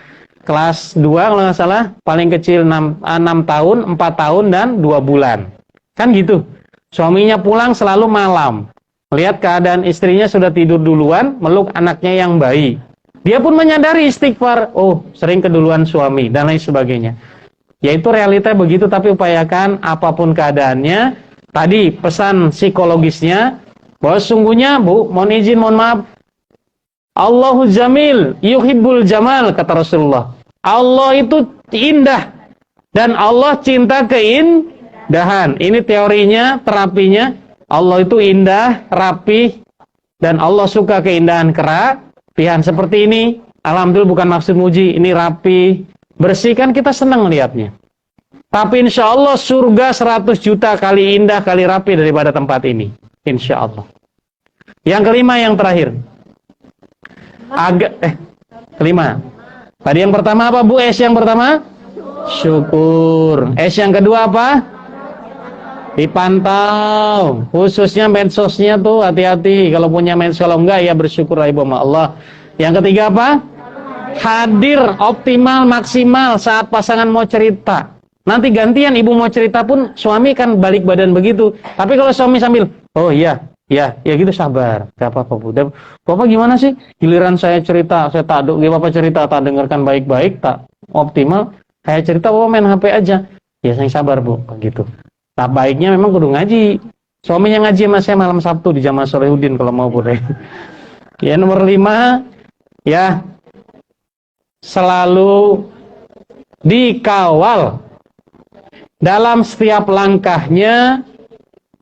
Speaker 1: kelas 2 kalau nggak salah, paling kecil 6 tahun, 4 tahun dan 2 bulan. Kan gitu. Suaminya pulang selalu malam. Lihat keadaan istrinya sudah tidur duluan, meluk anaknya yang bayi. Dia pun menyadari istighfar, oh sering keduluan suami dan lain sebagainya. Yaitu realita begitu, tapi upayakan apapun keadaannya. Tadi pesan psikologisnya, bahwa sungguhnya Bu, mohon izin, mohon maaf, Allahu Jamil, yuhibbul jamal, kata Rasulullah. Allah itu indah, Dan Allah cinta keindahan. Ini teorinya, terapinya. Allah itu indah, rapi, dan Allah suka keindahan kerapihan seperti ini. Alhamdulillah bukan maksud muji, ini rapi, bersih, kan kita senang melihatnya. Tapi insya Allah surga 100 juta kali indah, kali rapi daripada tempat ini. Insya Allah. Yang kelima, yang terakhir. Kelima. Tadi yang pertama apa Bu? S yang pertama? Syukur. S yang kedua apa? Dipantau. Khususnya medsosnya tuh hati-hati. Kalau punya medsos, kalau enggak ya bersyukur ibu sama Allah. Yang ketiga apa? Hadir optimal maksimal saat pasangan mau cerita. Nanti gantian ibu mau cerita pun suami kan balik badan begitu. Tapi kalau suami sambil, oh iya, ya gitu sabar. Gak apa-apa Bu. Bapak gimana sih? Giliran saya cerita, saya tak Bapak cerita, tak dengarkan baik-baik, tak optimal. Saya cerita Bapak main HP aja. Ya saya sabar Bu, begitu. Nah baiknya memang kudu ngaji. Suaminya ngaji sama saya malam Sabtu di Jamaah Solehudin kalau mau boleh. Ya nomor 5, ya selalu dikawal dalam setiap langkahnya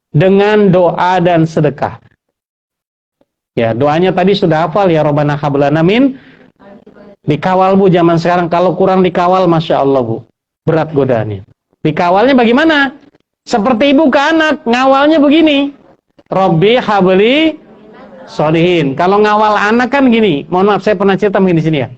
Speaker 1: dengan doa dan sedekah. Ya doanya tadi sudah hafal ya, Rabbana hablana min. Dikawal Bu zaman sekarang, kalau kurang dikawal Masya Allah Bu, berat godaannya. Dikawalnya bagaimana? Seperti ibu ke anak, ngawalnya begini. Robbi habli sholihin. Kalau ngawal anak kan gini, mohon maaf saya pernah cerita mungkin di sini ya.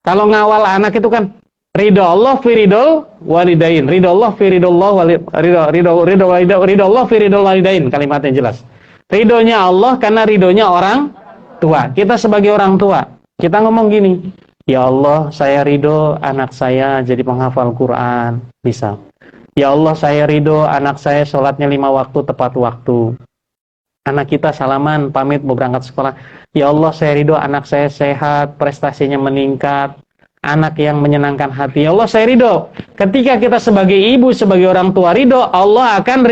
Speaker 1: Kalau ngawal anak itu kan ridho Allah fi ridho walidain. Ridho Allah fi ridho Allah ridho Allah fi ridho walidain. Kalimatnya jelas. Ridhonya Allah karena ridhonya orang tua. Kita sebagai orang tua, kita ngomong gini, ya Allah saya ridho anak saya jadi penghafal Quran, misal. Ya Allah saya ridho anak saya sholatnya 5 waktu tepat waktu. Anak kita salaman pamit mau berangkat sekolah. Ya Allah saya ridho anak saya sehat, prestasinya meningkat, anak yang menyenangkan hati. Ya Allah saya ridho. Ketika kita sebagai ibu, sebagai orang tua ridho, Allah akan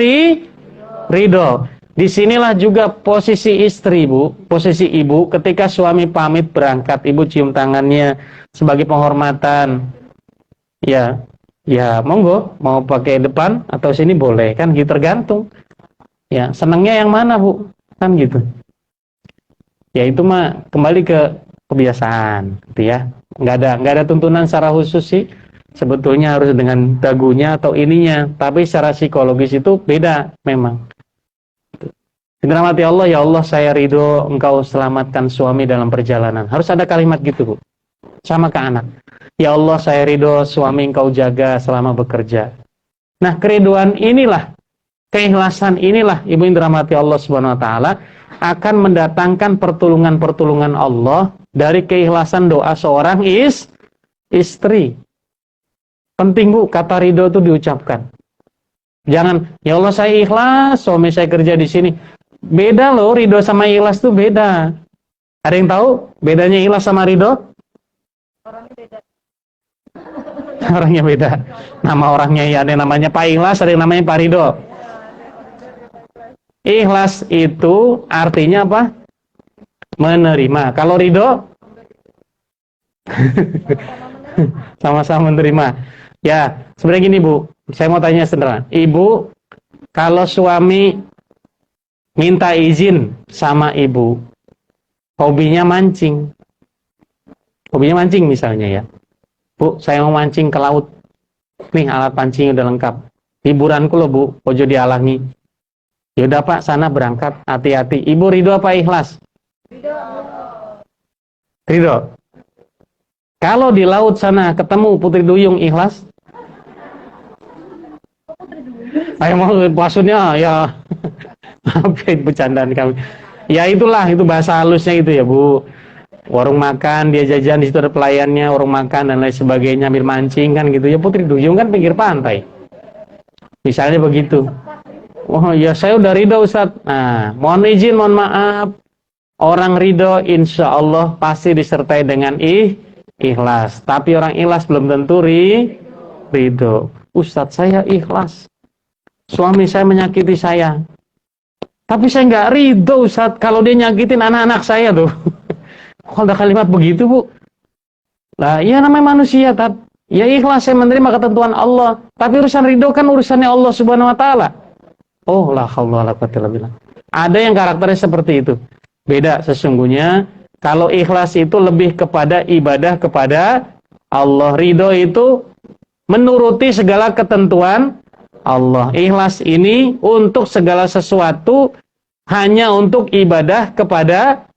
Speaker 1: ridho. Disinilah juga posisi istri Bu, posisi ibu ketika suami pamit berangkat, ibu cium tangannya sebagai penghormatan. Ya monggo, mau pakai depan atau sini boleh, kan gitu tergantung. Ya, senangnya yang mana Bu? Kan gitu. Ya itu mah kembali ke kebiasaan gitu ya. Nggak ada tuntunan secara khusus sih. Sebetulnya harus dengan dagunya atau ininya, tapi secara psikologis itu beda memang. Dirahmati Allah, ya Allah saya ridho engkau selamatkan suami dalam perjalanan. Harus ada kalimat gitu Bu. Sama ke anak. Ya Allah saya ridho suami engkau jaga selama bekerja. Nah keriduan inilah, keikhlasan inilah ibu yang dirahmati Allah Subhanahu wa taala akan mendatangkan pertolongan Allah dari keikhlasan doa seorang istri. Penting Bu, kata ridho itu diucapkan. Jangan, ya Allah saya ikhlas suami saya kerja di sini. Beda loh, ridho sama ikhlas itu beda. Ada yang tahu bedanya ikhlas sama ridho? Orangnya beda. Orangnya beda. Nama orangnya ya, ada yang namanya Pak Ikhlas, ada yang namanya Pak Ridho. Ikhlas itu artinya apa? Menerima. Kalau ridho sama-sama menerima. Ya, sebenarnya gini Bu, saya mau tanya sederhana. Ibu, kalau suami minta izin sama ibu, hobinya mancing. Hobinya mancing misalnya ya. Bu, saya mau mancing ke laut. Nih alat pancing udah lengkap. Hiburanku loh Bu, ojo dihalangi. Yaudah Pak, sana berangkat, hati-hati. Ibu ridho apa ikhlas? Ridho. Kalau di laut sana ketemu putri duyung, ikhlas? Ayo mau maksudnya ya apa bercandaan kami. Ya itulah, itu bahasa halusnya itu ya Bu. Warung makan, dia jajan, di situ ada pelayannya, warung makan dan lain sebagainya, ambil mancing kan gitu. Ya putri duyung kan pinggir pantai. Misalnya begitu. Oh ya saya udah ridho Ustaz. Nah, mohon izin, mohon maaf. Orang ridho insya Allah pasti disertai dengan ikhlas. Tapi orang ikhlas belum tentu ridho. Ustaz saya ikhlas. Suami saya menyakiti saya. Tapi saya nggak ridho Ustaz kalau dia nyakitin anak-anak saya tuh. Kalau ada kalimat begitu Bu. Lah iya namanya manusia, Ya ikhlas saya menerima ketentuan Allah. Tapi urusan ridho kan urusannya Allah Subhanahu wa taala. Oh, la haula wala quwwata illa billah. Ada yang karakternya seperti itu. Beda sesungguhnya. Kalau ikhlas itu lebih kepada ibadah kepada Allah. Ridho itu menuruti segala ketentuan Allah. Ikhlas ini untuk segala sesuatu, hanya untuk ibadah kepada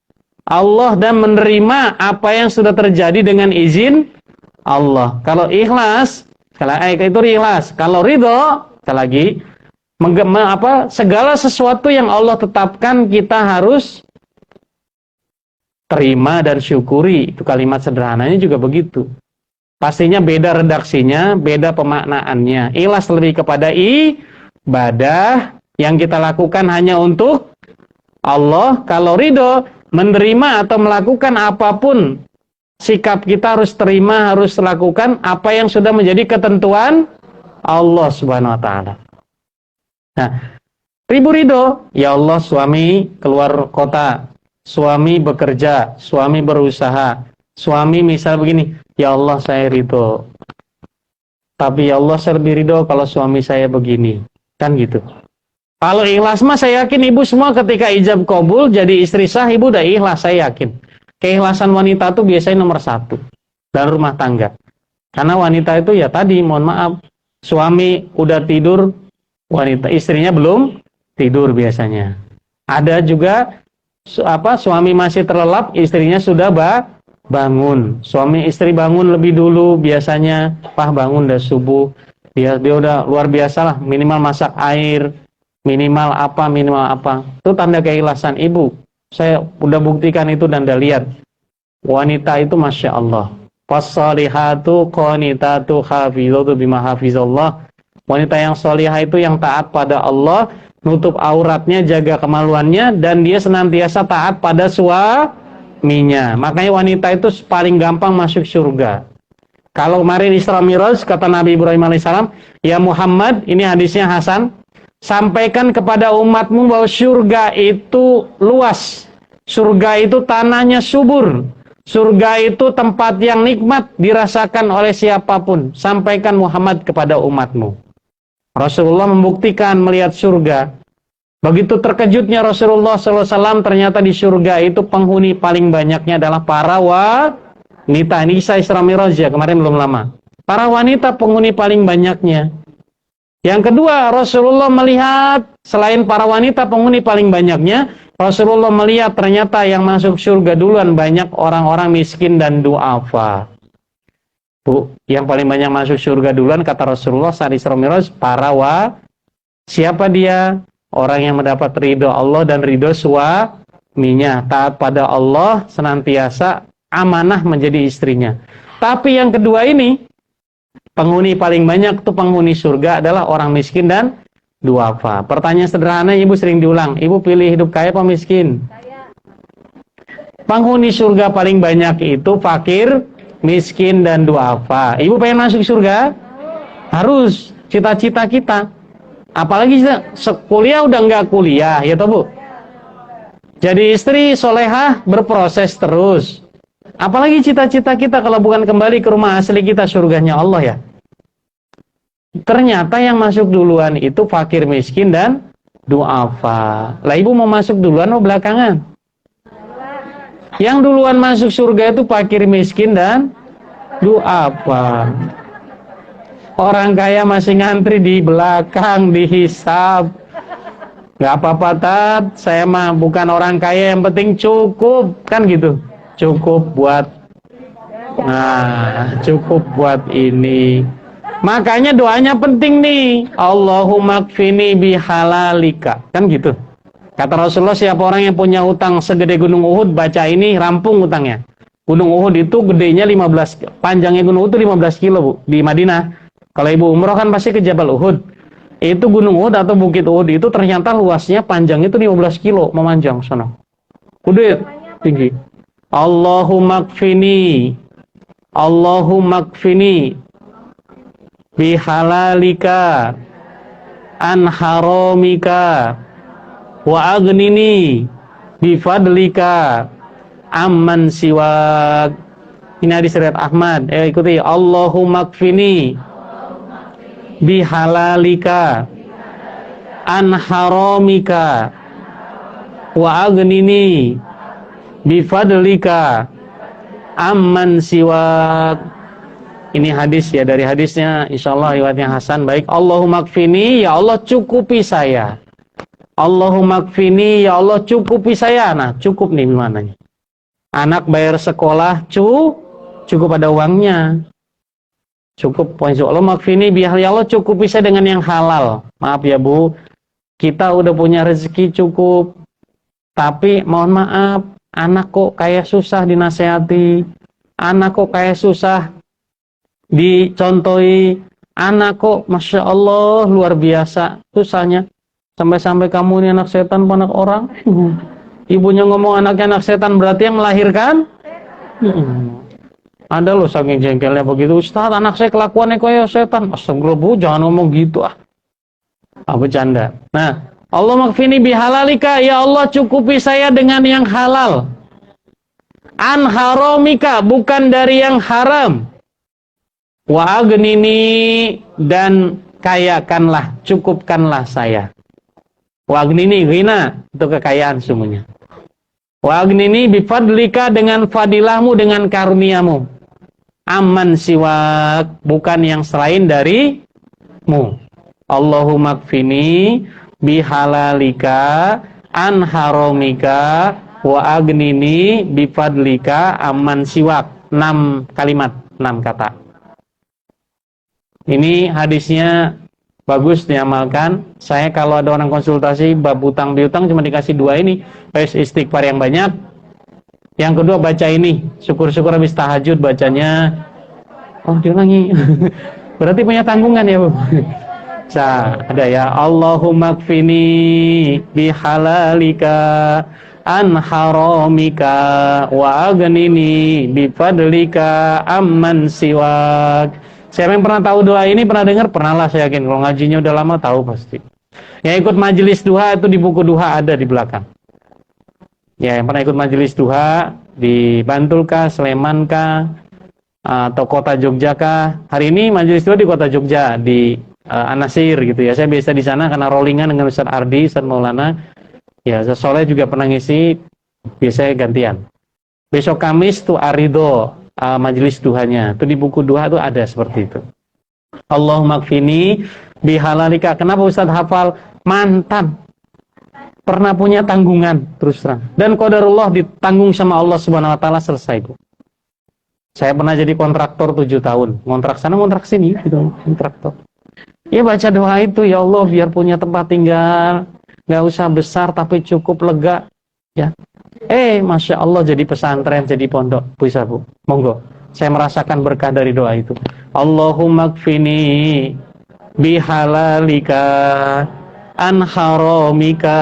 Speaker 1: Allah dan menerima apa yang sudah terjadi dengan izin Allah. Kalau ikhlas, itu ikhlas. Kalau ridho, sekali lagi, segala sesuatu yang Allah tetapkan kita harus terima dan syukuri. Itu kalimat sederhananya juga begitu. Pastinya beda redaksinya, beda pemaknaannya. Ikhlas lebih kepada ibadah yang kita lakukan hanya untuk Allah. Kalau ridho, menerima atau melakukan apapun, sikap kita harus terima, harus lakukan apa yang sudah menjadi ketentuan Allah Subhanahu wa taala. Nah, ridho, ya Allah, suami keluar kota, suami bekerja, suami berusaha, suami misal begini, ya Allah saya ridho. Tapi ya Allah saya lebih ridho kalau suami saya begini. Kan gitu. Kalau ikhlas mah saya yakin ibu semua ketika ijab kabul jadi istri sah, ibu udah ikhlas, saya yakin. Keikhlasan wanita itu biasanya nomor 1 dalam rumah tangga. Karena wanita itu ya tadi, mohon maaf, suami udah tidur, istrinya belum tidur biasanya. Ada juga suami masih terlelap, istrinya sudah bangun. Suami istri bangun lebih dulu biasanya, bangun udah subuh. Dia udah luar biasa lah, minimal masak air, minimal apa. Itu tanda keikhlasan ibu. Saya udah buktikan itu dan udah lihat. Wanita itu Masya Allah. Fassalihatu qanitatu hafizatu bima hafizallah. Wanita yang solihah itu yang taat pada Allah, nutup auratnya, jaga kemaluannya, dan dia senantiasa taat pada suaminya. Makanya wanita itu paling gampang masuk surga. Kalau kemarin Isra Miraj, kata Nabi Ibrahim alaihissalam, ya Muhammad, ini hadisnya Hasan, sampaikan kepada umatmu bahwa surga itu luas. Surga itu tanahnya subur. Surga itu tempat yang nikmat dirasakan oleh siapapun. Sampaikan Muhammad kepada umatmu. Rasulullah membuktikan melihat surga. Begitu terkejutnya Rasulullah SAW, ternyata di surga itu penghuni paling banyaknya adalah para wanita. Ini kisah Isra Miraj ya, kemarin belum lama. Para wanita penghuni paling banyaknya. Yang kedua, Rasulullah melihat selain para wanita penghuni paling banyaknya, Rasulullah melihat ternyata yang masuk surga duluan banyak orang-orang miskin dan du'afa. Bu, yang paling banyak masuk surga duluan kata Rasulullah saat Isra Miraj, siapa dia? Orang yang mendapat ridho Allah dan ridho suaminya, taat pada Allah, senantiasa amanah menjadi istrinya. Tapi yang kedua ini, penghuni paling banyak tuh penghuni surga adalah orang miskin dan duafa. Pertanyaan sederhana ibu sering diulang, ibu pilih hidup kaya apa miskin? Kaya. Penghuni surga paling banyak itu fakir, miskin dan duafa. Ibu pengen masuk surga? Harus, cita-cita kita. Apalagi kuliah udah nggak kuliah, ya toh Bu? Jadi istri solehah berproses terus. Apalagi cita-cita kita kalau bukan kembali ke rumah asli kita, surganya Allah ya. Ternyata yang masuk duluan itu fakir, miskin dan duafa. Lah ibu mau masuk duluan atau belakangan? Yang duluan masuk surga itu fakir, miskin dan duafa. Orang kaya masih ngantri di belakang, dihisab. Gak apa-apa Tat, saya mah bukan orang kaya, yang penting cukup, kan gitu. Cukup buat ini. Makanya doanya penting nih. Allahumma kfini bihalalika, kan gitu. Kata Rasulullah, siapa orang yang punya utang segede gunung Uhud, baca ini, rampung utangnya. Gunung Uhud itu gedenya 15, panjangnya gunung Uhud itu 15 kilo Bu, di Madinah. Kalau ibu umroh kan pasti ke Jabal Uhud. Itu gunung Uhud atau bukit Uhud itu ternyata luasnya, panjangnya itu 15 kilo memanjang sana. Gede, tinggi. Allahumma kfini bihalalika an haramika wa agnini bifadlika amman siwak. Ini hadis riwayat Ahmad. Ikuti. Allahumma kfini bihalalika an haramika wa aghnini bifadlika amman siwak. Ini hadis ya, dari hadisnya insyaallah riwayatnya hasan. Baik. Allahumma kfini, ya Allah cukupi saya. Allahumma kfini, ya Allah cukupi saya. Nah, cukup nih gimana? Anak bayar sekolah, cukup ada uangnya. Cukup poin. Allahumma kfini bihal, ya Allah cukupi saya dengan yang halal. Maaf ya Bu, kita udah punya rezeki cukup. Tapi mohon maaf, anak kok kayak susah dinasehati. Anak kok kayak susah dicontohi. Anak kok Masya Allah luar biasa susahnya. Sampai-sampai kamu ini anak setan, anak orang. Ibunya ngomong anaknya anak setan, berarti yang melahirkan. Ada loh saking jengkelnya begitu. Ustaz, anak saya kelakuannya kayak setan. Astagfirullah Bu, jangan ngomong gitu ah. Bercanda. Nah, Allah makfini bihalalika, ya Allah cukupi saya dengan yang halal. An haramika, bukan dari yang haram. Wa aghnini, dan kayakanlah, cukupkanlah saya. Wa aghnini, ghina, itu kekayaan semuanya. Wa aghnini bifadlika, dengan fadilahmu, dengan karuniamu. Amman siwak, bukan yang selain darimu. Allahumma kfini bihalalika an haramika wa aghnini bifadlika amman siwak. 6 kalimat, 6 kata. Ini hadisnya bagus diamalkan. Saya kalau ada orang konsultasi bab utang piutang cuma dikasih 2 ini. Istighfar yang banyak. Yang kedua baca ini. Syukur-syukur habis tahajud bacanya. Oh diulangi. Berarti punya tanggungan ya Bu. Ada ya. Allahumma kfini bihalalika an haramika wa aghnini bifadlika amman siwak. Siapa yang pernah tahu doa ini, pernah dengar? Pernah lah saya yakin. Kalau ngajinya udah lama tahu pasti. Yang ikut majelis duha itu di buku duha ada di belakang. Ya, yang pernah ikut majelis duha di Bantul kah, Sleman kah, atau kota Jogja kah? Hari ini majelis duha di kota Jogja, di Anasir gitu ya. Saya biasa di sana karena rollingan dengan Ustaz Ardi, Ustaz Maulana. Ya, Ustaz Soleh juga pernah ngisi, biasanya gantian. Besok Kamis tuh Arido, majelis duhanya. Itu di buku duha tuh ada seperti itu. Allahumma kfini bihalalika. Kenapa Ustaz hafal? Mantan. Pernah punya tanggungan, terus terang. Dan qadarullah ditanggung sama Allah Subhanahu wa taala, selesai Bu. Saya pernah jadi kontraktor 7 tahun. Ngontrak sana, ngontrak sini gitu, kontraktor. Ya baca doa itu, ya Allah biar punya tempat tinggal, nggak usah besar tapi cukup lega, ya. Masya Allah jadi pesantren, jadi pondok, bisa Bu. Monggo. Saya merasakan berkah dari doa itu. Allahumma kfini bihalalika an haramika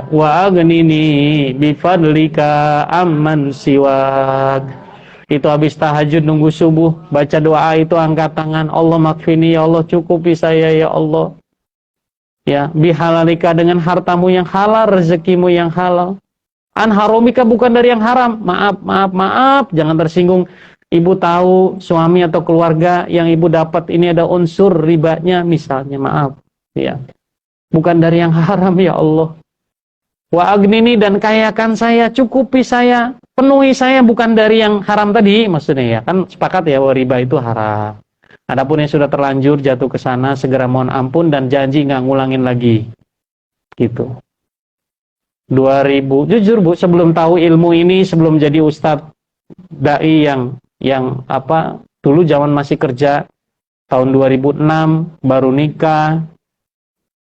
Speaker 1: wa aghnini bifadlika amman siwak. Itu habis tahajud nunggu subuh, baca doa itu, angkat tangan, Allah makfini, ya Allah cukupi saya ya Allah. Ya, bihalalika, dengan hartamu yang halal, rezekimu yang halal. An haramika, bukan dari yang haram. Maaf, jangan tersinggung. Ibu tahu suami atau keluarga yang ibu dapat ini ada unsur ribanya misalnya, maaf. Ya. Bukan dari yang haram ya Allah. Wa aghnini, dan kayakan saya, cukupi saya, penuhi saya, bukan dari yang haram tadi, maksudnya ya. Kan sepakat ya bahwa riba itu haram. Adapun yang sudah terlanjur jatuh ke sana, segera mohon ampun dan janji nggak ngulangin lagi. Gitu. 2000, jujur Bu, sebelum tahu ilmu ini, sebelum jadi ustadz dai yang dulu zaman masih kerja, tahun 2006 baru nikah.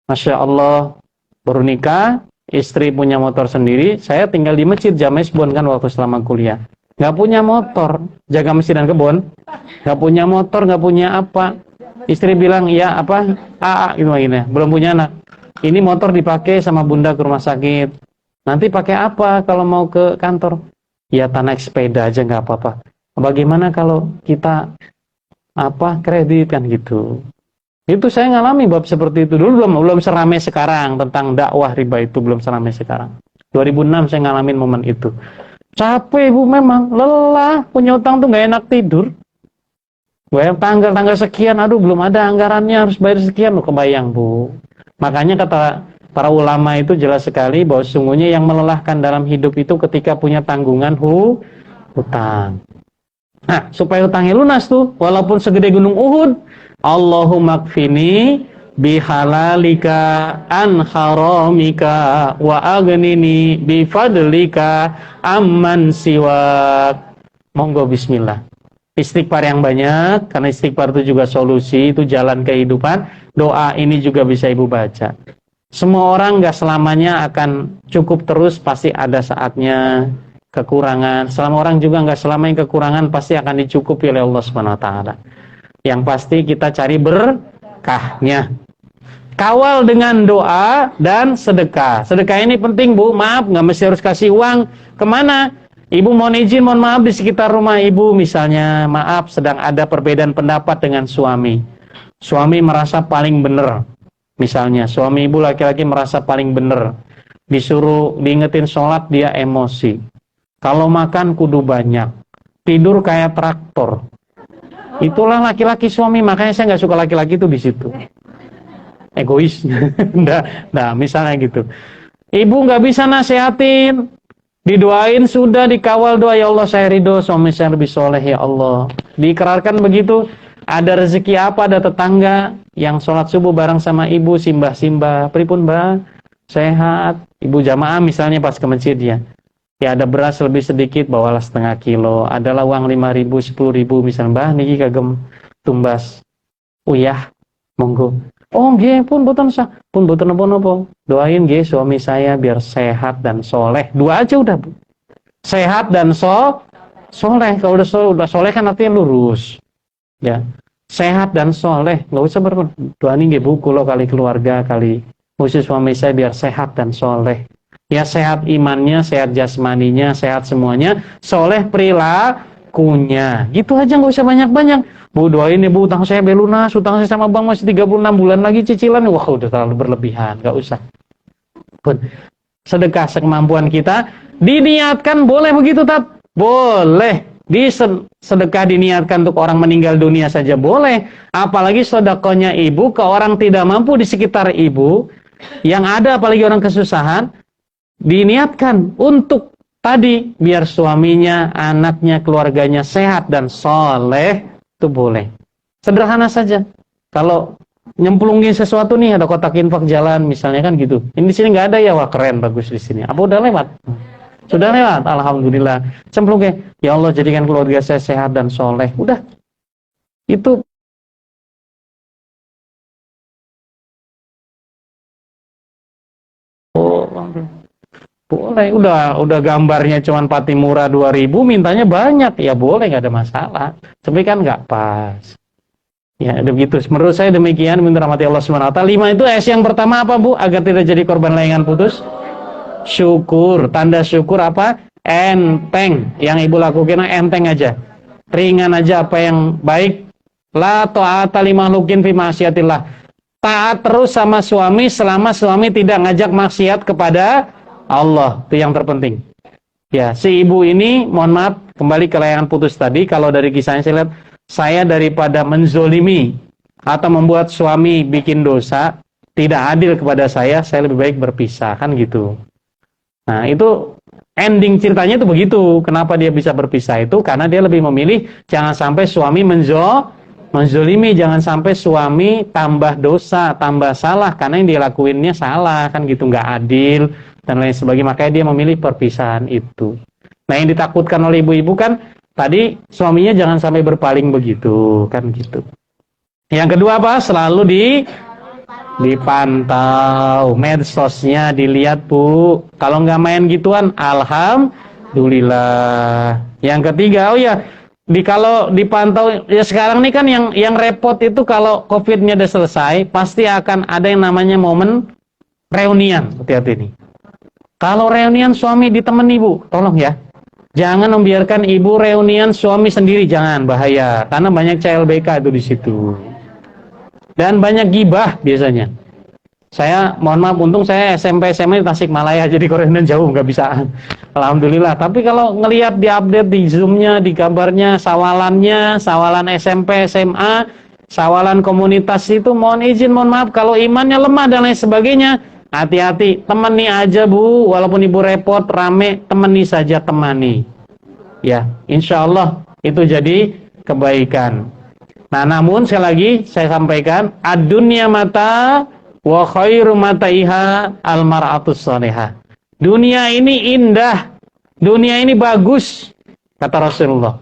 Speaker 1: Masya Allah, baru nikah, istri punya motor sendiri, saya tinggal di masjid Jamesbon kan waktu selama kuliah. Nggak punya motor, jaga masjid dan kebun, nggak punya motor, nggak punya apa. Istri bilang, ya apa, gini, belum punya anak. Ini motor dipakai sama bunda ke rumah sakit. Nanti pakai apa kalau mau ke kantor? Ya naik sepeda aja nggak apa-apa. Bagaimana kalau kita kredit kan gitu? Itu saya ngalami bab seperti itu dulu, belum seramai sekarang tentang dakwah riba itu, belum seramai sekarang. 2006 saya ngalamin momen itu. Capek ibu memang, lelah, punya utang tuh nggak enak tidur. Bayang tanggal sekian, aduh belum ada anggarannya, harus bayar sekian, loh kebayang bu. Makanya kata para ulama itu jelas sekali bahwa sungguhnya yang melelahkan dalam hidup itu ketika punya tanggungan hutang. Nah, supaya hutangnya lunas tuh, walaupun segede gunung Uhud, Allahumma kfini bihalalika an haramika wa aghnini bifadlika amman siwak. Monggo bismillah. Istighfar yang banyak, karena istighfar itu juga solusi, itu jalan kehidupan. Doa ini juga bisa ibu baca. Semua orang gak selamanya akan cukup terus, pasti ada saatnya kekurangan. Selama orang juga gak selamanya kekurangan, pasti akan dicukupi oleh Allah SWT. Yang pasti kita cari berkahnya. Kawal dengan doa dan sedekah. Sedekah ini penting bu, maaf gak mesti harus kasih uang. Kemana? Ibu mohon izin, mohon maaf di sekitar rumah ibu misalnya, maaf sedang ada perbedaan pendapat dengan suami. Suami merasa paling benar. Misalnya suami ibu laki-laki merasa paling benar. Disuruh diingetin sholat dia emosi. Kalau makan kudu banyak. Tidur kayak traktor. Itulah laki-laki suami, makanya saya nggak suka laki-laki itu di situ. Egois. Nah, misalnya gitu. Ibu nggak bisa nasehatin. Didoain sudah, dikawal doa, ya Allah saya ridho suami saya lebih soleh ya Allah. Diikrarkan begitu. Ada rezeki apa, ada tetangga yang sholat subuh bareng sama ibu, simbah-simbah, pripun mbak, sehat, ibu jamaah misalnya pas ke masjid ya. Ya ada beras lebih sedikit, bawalah setengah kilo, adalah uang 5.000, 10.000 misalnya, mbah niki kagem tumbas, uyah, monggo. Oh nggih pun boten sah, pun boten napa-napa. Doain nggih suami saya biar sehat dan soleh. Dua aja udah bu. Sehat dan soleh. Kalau udah soleh kan artinya lurus. Ya, sehat dan soleh, nggak usah berdoa nih bu, kulo kali keluarga kali khusus suami saya biar sehat dan soleh. Ya sehat imannya, sehat jasmaninya, sehat semuanya, soleh perilakunya. Gitu aja nggak usah banyak-banyak. Bu doain nih bu, utang saya belunas, utang saya sama bank masih 36 bulan lagi cicilan. Wah udah terlalu berlebihan, nggak usah. Pun sedekah sekemampuan kita, diniatkan boleh begitu tat, boleh. Di sedekah diniatkan untuk orang meninggal dunia saja boleh, apalagi sedekahnya ibu ke orang tidak mampu di sekitar ibu yang ada, apalagi orang kesusahan, diniatkan untuk tadi biar suaminya, anaknya, keluarganya sehat dan soleh, itu boleh. Sederhana saja. Kalau nyemplungin sesuatu nih, ada kotak infak jalan misalnya kan gitu. Ini di sini nggak ada ya, wah keren bagus di sini. Apa udah lewat? Sudah lewat, alhamdulillah. Cemplungnya, ya Allah jadikan keluarga saya sehat dan soleh. Udah, itu boleh. Udah gambarnya cuman Patimura 2.000, mintanya banyak, ya boleh, nggak ada masalah. Tapi kan nggak pas. Ya, begitu. Menurut saya demikian. Minta rahmati Allah SWT. 5 itu S yang pertama apa bu? Agar tidak jadi korban layangan putus. Syukur, tanda syukur apa? Enteng. Yang ibu lakukan enteng aja, ringan aja, apa yang baik. La ta'ata li makhluqin fi ma'siyatillah. Taat terus sama suami selama suami tidak ngajak maksiat kepada Allah. Itu yang terpenting. Ya, si ibu ini, mohon maaf, kembali ke layangan putus tadi. Kalau dari kisahnya saya lihat, saya daripada menzolimi atau membuat suami bikin dosa, tidak adil kepada saya lebih baik berpisah, kan gitu. Nah itu ending ceritanya itu begitu. Kenapa dia bisa berpisah itu? Karena dia lebih memilih jangan sampai suami menzolimi, jangan sampai suami tambah dosa, tambah salah karena yang dia lakuinnya salah, kan gitu, nggak adil dan lain sebagainya. Makanya dia memilih perpisahan itu. Nah yang ditakutkan oleh ibu-ibu kan tadi suaminya jangan sampai berpaling begitu, kan gitu. Yang kedua apa? Selalu dipantau medsosnya, dilihat bu. Kalau nggak main gituan, alhamdulillah. Yang ketiga, oh ya, kalau dipantau ya sekarang nih kan yang repot itu kalau COVID-nya udah selesai, pasti akan ada yang namanya momen reunian. Hati-hati nih. Kalau reunian suami ditemani bu, tolong ya. Jangan membiarkan ibu reunian suami sendiri, jangan, bahaya. Karena banyak CLBK itu di situ. Dan banyak gibah biasanya. Saya mohon maaf, untung saya SMP SMA di Tasikmalaya, jadi Korea jauh nggak bisa. Alhamdulillah. Tapi kalau ngelihat di update di Zoom-nya, di kabarnya, sawalannya, sawalan SMP, SMA, sawalan komunitas itu, mohon izin, mohon maaf kalau imannya lemah dan lain sebagainya. Hati-hati, temani aja Bu, walaupun ibu repot, rame, temani saja, temani. Ya, insya Allah itu jadi kebaikan. Nah, namun sekali lagi saya sampaikan, ad-dunya mata wa khairu mataiha al-mar'atus salihah. Dunia ini indah, dunia ini bagus, kata Rasulullah.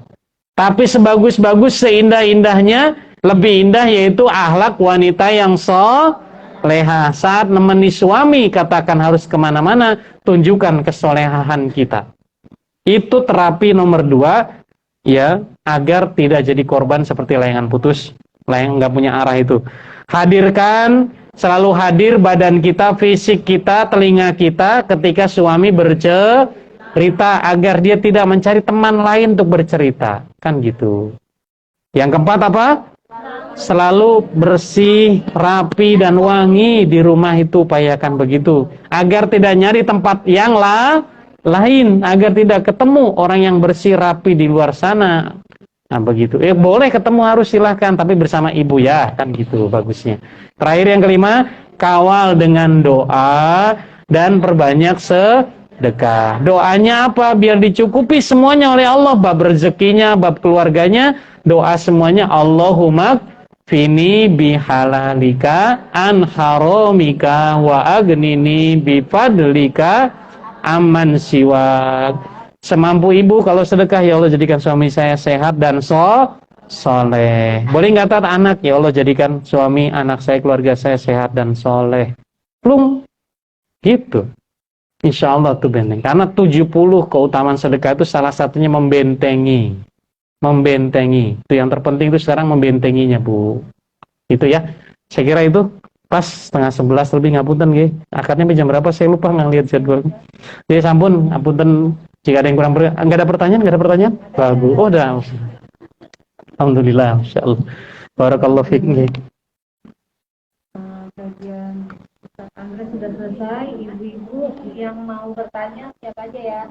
Speaker 1: Tapi sebagus-bagus, seindah-indahnya, lebih indah yaitu akhlak wanita yang soleha. Saat nemeni suami, katakan harus kemana-mana, tunjukkan kesolehan kita. Itu terapi nomor 2, ya, agar tidak jadi korban seperti layangan putus, layang nggak punya arah itu. Hadirkan, selalu hadir badan kita, fisik kita, telinga kita ketika suami bercerita, agar dia tidak mencari teman lain untuk bercerita, kan gitu. Yang keempat apa? Selalu bersih, rapi dan wangi di rumah itu, upayakan begitu, agar tidak nyari tempat yang lain, agar tidak ketemu orang yang bersih rapi di luar sana. Nah begitu. Boleh ketemu, harus silahkan, tapi bersama ibu ya, kan gitu bagusnya. Terakhir yang kelima, kawal dengan doa dan perbanyak sedekah. Doanya apa? Biar dicukupi semuanya oleh Allah, bab rezekinya, bab keluarganya, doa semuanya Allahumma fini bihalalika an haramika wa agnini bifadlika aman siwak. Semampu ibu kalau sedekah, ya Allah jadikan suami saya sehat dan soleh. Boleh nggak tat anak, ya Allah jadikan suami, anak saya, keluarga saya sehat dan soleh. Plung gitu. Insya Allah tuh benteng. Karena 70 keutamaan sedekah itu salah satunya membentengi. Itu yang terpenting itu sekarang, membentenginya Bu. Itu ya. Saya kira itu pas 10:30 lebih, ngapunten nggih. Akadnya jam berapa saya lupa, nggak lihat jadwal. Jadi sampun, ngapunten jika ada yang kurang nggak ada pertanyaan? Bagus. Oh, udah. Alhamdulillah, masyaallah. Barakallahu fiik nggih.
Speaker 2: Kajian Ustaz Andres sudah selesai. Ibu-ibu yang mau bertanya siapa aja ya?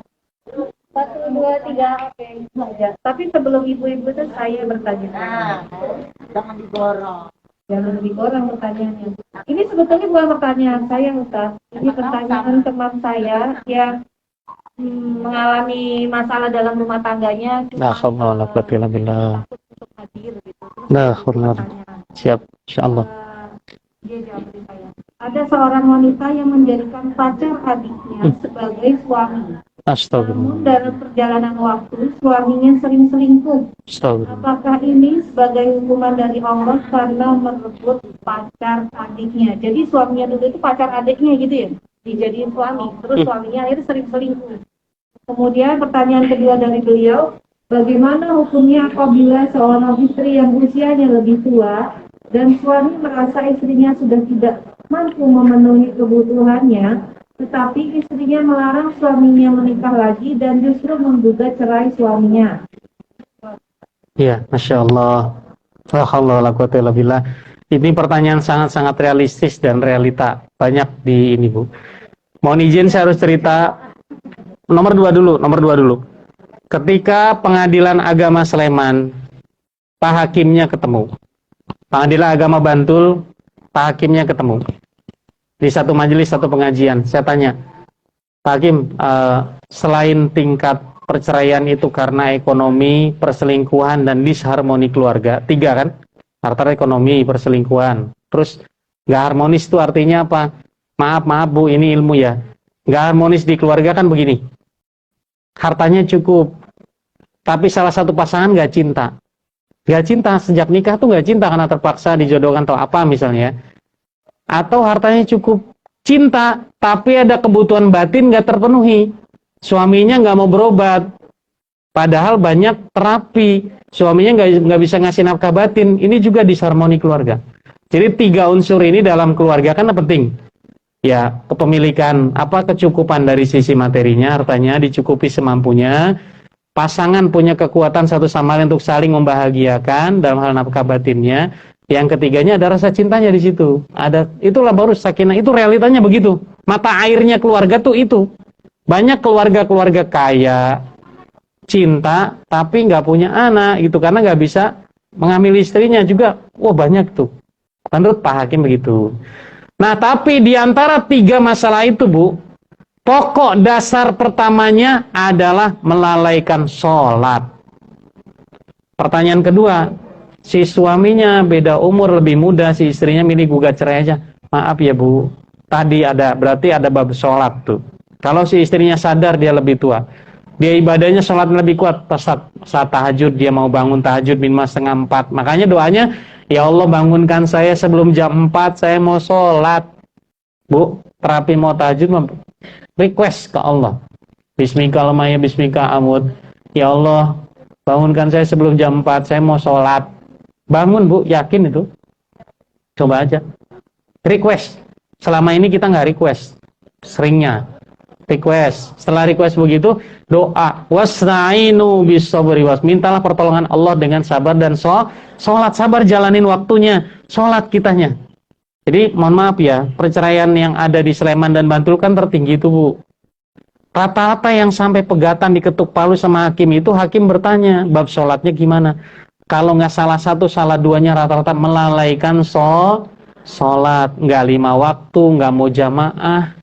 Speaker 2: 1, 2, 3. Oke, saja. Tapi sebelum ibu-ibu itu saya bertanya.
Speaker 3: Jangan digorong
Speaker 2: pertanyaannya. Ini sebetulnya bukan pertanyaan saya, Ustaz. Ini pertanyaan teman saya yang mengalami masalah dalam rumah tangganya.
Speaker 1: Nah, alhamdulillah,
Speaker 2: takut untuk hadir gitu.
Speaker 1: Nah, siap, insyaallah.
Speaker 2: Dia jawab saya. Ada seorang wanita yang menjadikan pacar adiknya sebagai suami.
Speaker 1: Astagfirullah.
Speaker 2: Namun dalam perjalanan waktu suaminya sering selingkuh.
Speaker 1: Astagfirullah.
Speaker 2: Apakah ini sebagai hukuman dari Allah karena merebut pacar adiknya? Jadi suaminya dulu itu pacar adiknya gitu ya, dijadiin suami. Terus suaminya akhirnya sering selingkuh. Kemudian pertanyaan kedua dari beliau, bagaimana hukumnya apabila seorang istri yang usianya lebih tua dan suami merasa istrinya sudah tidak mampu memenuhi kebutuhannya, tetapi istrinya melarang suaminya menikah lagi dan justru menggugat cerai suaminya?
Speaker 1: Iya, Masya Allah. Alhamdulillah. Ini pertanyaan sangat-sangat realistis dan realita. Banyak di ini, Bu. Mohon izin saya harus cerita. Nomor dua dulu. Ketika Pengadilan Agama Sleman, Pak Hakimnya ketemu. Pengadilan Agama Bantul, Pak Hakimnya ketemu. Di satu majelis, satu pengajian. Saya tanya, Pak Hakim, selain tingkat perceraian itu karena ekonomi, perselingkuhan, dan disharmoni keluarga, 3 kan? Harta, ekonomi, perselingkuhan. Terus nggak harmonis itu artinya apa? Maaf Bu, ini ilmu ya. Nggak harmonis di keluarga kan begini. Hartanya cukup, tapi salah satu pasangan nggak cinta. Nggak cinta sejak nikah tuh, nggak cinta karena terpaksa dijodohkan atau apa misalnya. Atau hartanya cukup, cinta, tapi ada kebutuhan batin nggak terpenuhi. Suaminya nggak mau berobat, padahal banyak terapi. Suaminya nggak bisa ngasih nafkah batin. Ini juga disharmoni keluarga. Jadi 3 unsur ini dalam keluarga kan penting. Ya, kepemilikan, kecukupan dari sisi materinya, hartanya dicukupi semampunya. Pasangan punya kekuatan satu sama lain untuk saling membahagiakan dalam hal nafkah batinnya. Yang ketiganya ada rasa cintanya di situ. Itulah baru sakinah. Itu realitanya begitu. Mata airnya keluarga tuh itu. Banyak keluarga-keluarga kaya, cinta, tapi nggak punya anak gitu karena nggak bisa mengambil istrinya juga. Wah, banyak tuh. Menurut Pak Hakim begitu. Nah, tapi di antara 3 masalah itu, Bu, pokok dasar pertamanya adalah melalaikan sholat. Pertanyaan kedua, si suaminya beda umur, lebih muda, si istrinya milih gugat cerai aja. Maaf ya Bu, tadi berarti ada bab sholat tuh. Kalau si istrinya sadar dia lebih tua, dia ibadahnya sholat lebih kuat, saat tahajud dia mau bangun tahajud minimal 3:30. Makanya doanya, ya Allah bangunkan saya sebelum jam 4, saya mau sholat. Bu, terapi mau tahajud, request ke Allah. Bismika lamaya bismika amud. Ya Allah, bangunkan saya sebelum jam 4, saya mau sholat. Bangun Bu, yakin itu. Coba aja. Request. Selama ini kita nggak request. Seringnya. Request. Setelah request begitu, doa. Wasna'inu bisabri was. Mintalah pertolongan Allah dengan sabar dan sholat. Sabar jalanin waktunya. Sholat kitanya. Jadi mohon maaf ya, perceraian yang ada di Sleman dan Bantul kan tertinggi itu Bu. Rata-rata yang sampai pegatan diketuk palu sama hakim itu, hakim bertanya, bab sholatnya gimana? Kalau nggak salah satu, salah duanya rata-rata melalaikan sholat. Nggak 5 waktu, nggak mau jamaah.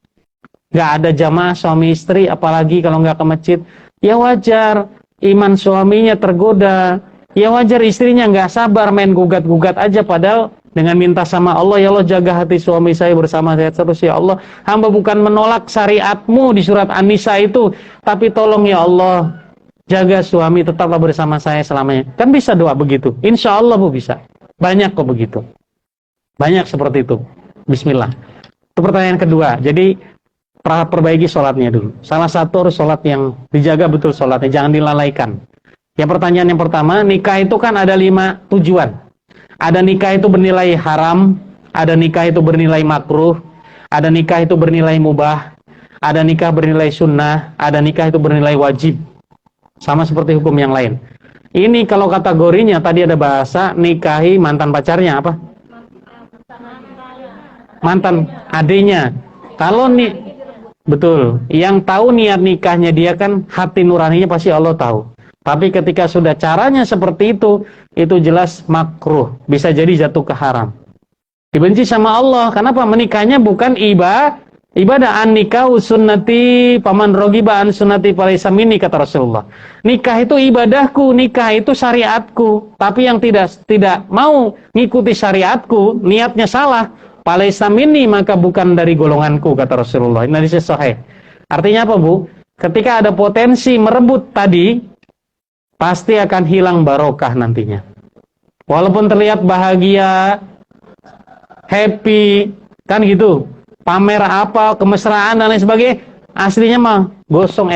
Speaker 1: Nggak ada jamaah suami istri, apalagi kalau nggak ke masjid. Ya wajar, iman suaminya tergoda. Ya wajar istrinya nggak sabar, main gugat-gugat aja. Padahal dengan minta sama Allah, ya Allah jaga hati suami saya bersama saya terus ya Allah. Hamba bukan menolak syariatmu di surat An-Nisa itu, tapi tolong ya Allah, jaga suami tetaplah bersama saya selamanya. Kan bisa doa begitu. Insya Allah Bu bisa. Banyak kok begitu. Banyak seperti itu. Bismillah. Itu pertanyaan kedua. Jadi perbaiki sholatnya dulu. Salah satu harus sholat yang dijaga betul sholatnya, jangan dilalaikan. Yang pertanyaan yang pertama, nikah itu kan ada 5 tujuan. Ada nikah itu bernilai haram, ada nikah itu bernilai makruh, ada nikah itu bernilai mubah, ada nikah bernilai sunnah, ada nikah itu bernilai wajib. Sama seperti hukum yang lain. Ini kalau kategorinya tadi ada bahasa nikahi mantan pacarnya apa? Mantan adenya. Kalau betul, yang tahu niat nikahnya dia kan hati nuraninya pasti Allah tahu. Tapi ketika sudah caranya seperti itu jelas makruh, bisa jadi jatuh ke haram. Dibenci sama Allah. Kenapa? Menikahnya bukan ibadah. An-nikahu sunnati paman rogiba an sunnati falaysa minni, kata Rasulullah. Nikah itu ibadahku, nikah itu syariatku. Tapi yang tidak mau ngikuti syariatku, niatnya salah, falaysa minni, maka bukan dari golonganku, kata Rasulullah. Ini hadis sahih. Artinya apa Bu? Ketika ada potensi merebut tadi, pasti akan hilang barokah nantinya. Walaupun terlihat bahagia, happy, kan gitu, pamer apa, kemesraan dan lain sebagainya, aslinya mah kosong.